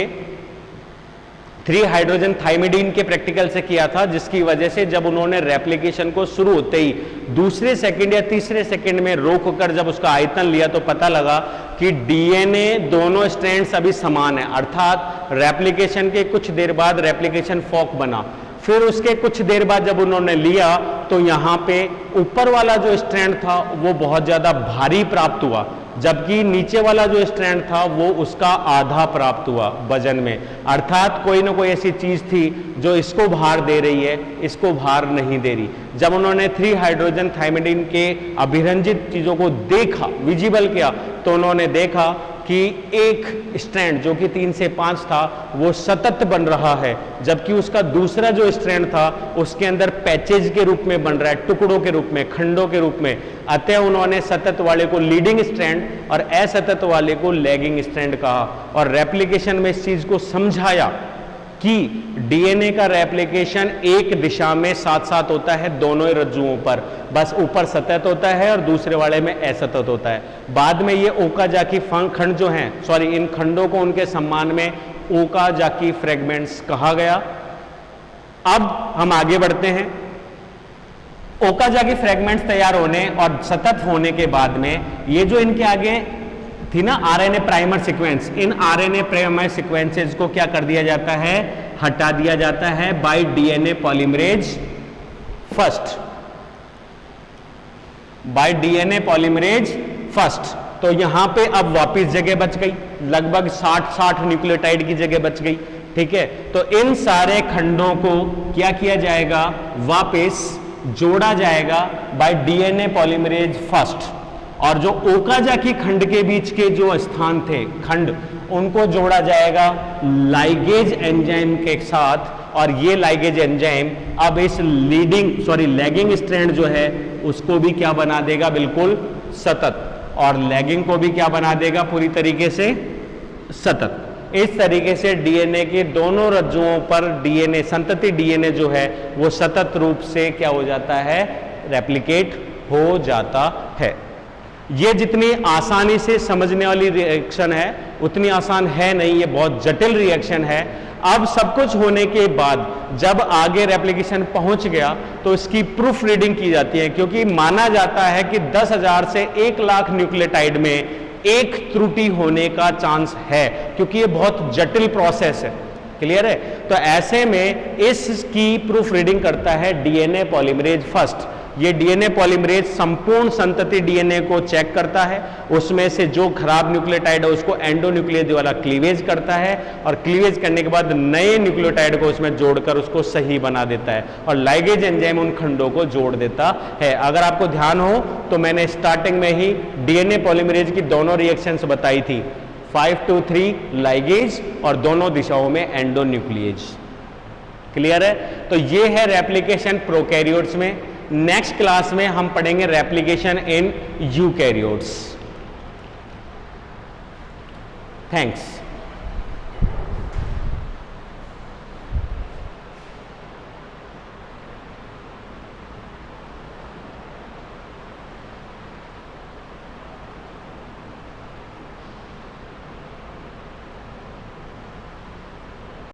3 हाइड्रोजन थाइमिडीन के प्रैक्टिकल से किया था, जिसकी वजह से जब उन्होंने रेप्लिकेशन को शुरू होते ही दूसरे सेकंड या तीसरे सेकंड में रोक कर जब उसका आयतन लिया तो पता लगा कि डीएनए दोनों स्ट्रैंड्स अभी समान है, अर्थात रेप्लिकेशन के कुछ देर बाद रेप्लिकेशन फॉक बना। फिर उसके कुछ देर बाद जब उन्होंने लिया तो यहां पे ऊपर वाला जो स्ट्रैंड था वो बहुत ज्यादा भारी प्राप्त हुआ, जबकि नीचे वाला जो स्ट्रैंड था वो उसका आधा प्राप्त हुआ वजन में, अर्थात कोई ना कोई ऐसी चीज थी जो इसको भार दे रही है, इसको भार नहीं दे रही। जब उन्होंने 3 हाइड्रोजन थाइमिडीन के अभिरंजित चीजों को देखा, विजिबल किया, तो उन्होंने देखा कि एक स्ट्रैंड जो कि 3 से 5 था वो सतत बन रहा है, जबकि उसका दूसरा जो स्ट्रैंड था उसके अंदर पैचेज के रूप में बन रहा है, टुकड़ों के रूप में, खंडों के रूप में। अतः उन्होंने सतत वाले को लीडिंग स्ट्रैंड और असतत वाले को लैगिंग स्ट्रैंड कहा, और रेप्लिकेशन में इस चीज को समझाया कि डीएनए का रेप्लिकेशन एक दिशा में साथ साथ होता है दोनों ही रज्जुओं पर, बस ऊपर सतत होता है और दूसरे वाले में असतत होता है। बाद में ये ओकाजाकी खंड जो हैं, सॉरी, इन खंडों को उनके सम्मान में ओकाजाकी फ्रेगमेंट्स कहा गया। अब हम आगे बढ़ते हैं। ओकाजाकी फ्रेगमेंट्स तैयार होने और सतत होने के बाद में ये जो इनके आगे थी ना RNA primer sequence, in RNA primer sequences को क्या कर दिया जाता है, हटा दिया जाता है bye DNA polymerase first, bye DNA polymerase first. तो यहां पे अब वापस जगह बच गई, लगभग 60 न्यूक्लियोटाइड की जगह बच गई, ठीक है। तो इन सारे खंडों को क्या किया जाएगा, वापस जोड़ा जाएगा बाय डीएनए पॉलीमरेज फर्स्ट, और जो ओकाजाकी खंड के बीच के जो स्थान थे खंड, उनको जोड़ा जाएगा लाइगेज एंजाइम के साथ, और ये लाइगेज एंजाइम अब इस लैगिंग स्ट्रैंड जो है उसको भी क्या बना देगा, बिल्कुल सतत, और लैगिंग को भी क्या बना देगा, पूरी तरीके से सतत। इस तरीके से डीएनए के दोनों रज्जुओं पर डीएनए, संतति डीएनए जो है वो सतत रूप से क्या हो जाता है, रेप्लिकेट हो जाता है। ये जितनी आसानी से समझने वाली रिएक्शन है उतनी आसान है नहीं, ये बहुत जटिल रिएक्शन है। अब सब कुछ होने के बाद जब आगे रेप्लिकेशन पहुंच गया तो इसकी प्रूफ रीडिंग की जाती है, क्योंकि माना जाता है कि 10,000 से 1,00,000 न्यूक्लियोटाइड में एक त्रुटि होने का चांस है, क्योंकि ये बहुत जटिल प्रोसेस है। क्लियर है? तो ऐसे में इसकी प्रूफ रीडिंग करता है डीएनए पॉलीमरेज फर्स्ट। ये डीएनए पॉलीमरेज संपूर्ण संतति डीएनए को चेक करता है, उसमें से जो खराब न्यूक्लियोटाइड है उसको एंडोन्यूक्लियेज वाला क्लीवेज करता है और क्लीवेज करने के बाद नए न्यूक्लियोटाइड को उसमें जोड़कर उसको सही बना देता है और लाइगेज एंजाइम उन खंडों को जोड़ देता है। अगर आपको ध्यान हो तो मैंने स्टार्टिंग में ही डीएनए पॉलीमरेज की दोनों रिएक्शंस बताई थी, 5-3 लाइगेज और दोनों दिशाओं में एंडोन्यूक्लियेज। क्लियर है? तो ये है रेप्लिकेशन प्रोकैरियोट्स में। नेक्स्ट क्लास में हम पढ़ेंगे रेप्लिकेशन इन यूकैरियोट्स। थैंक्स।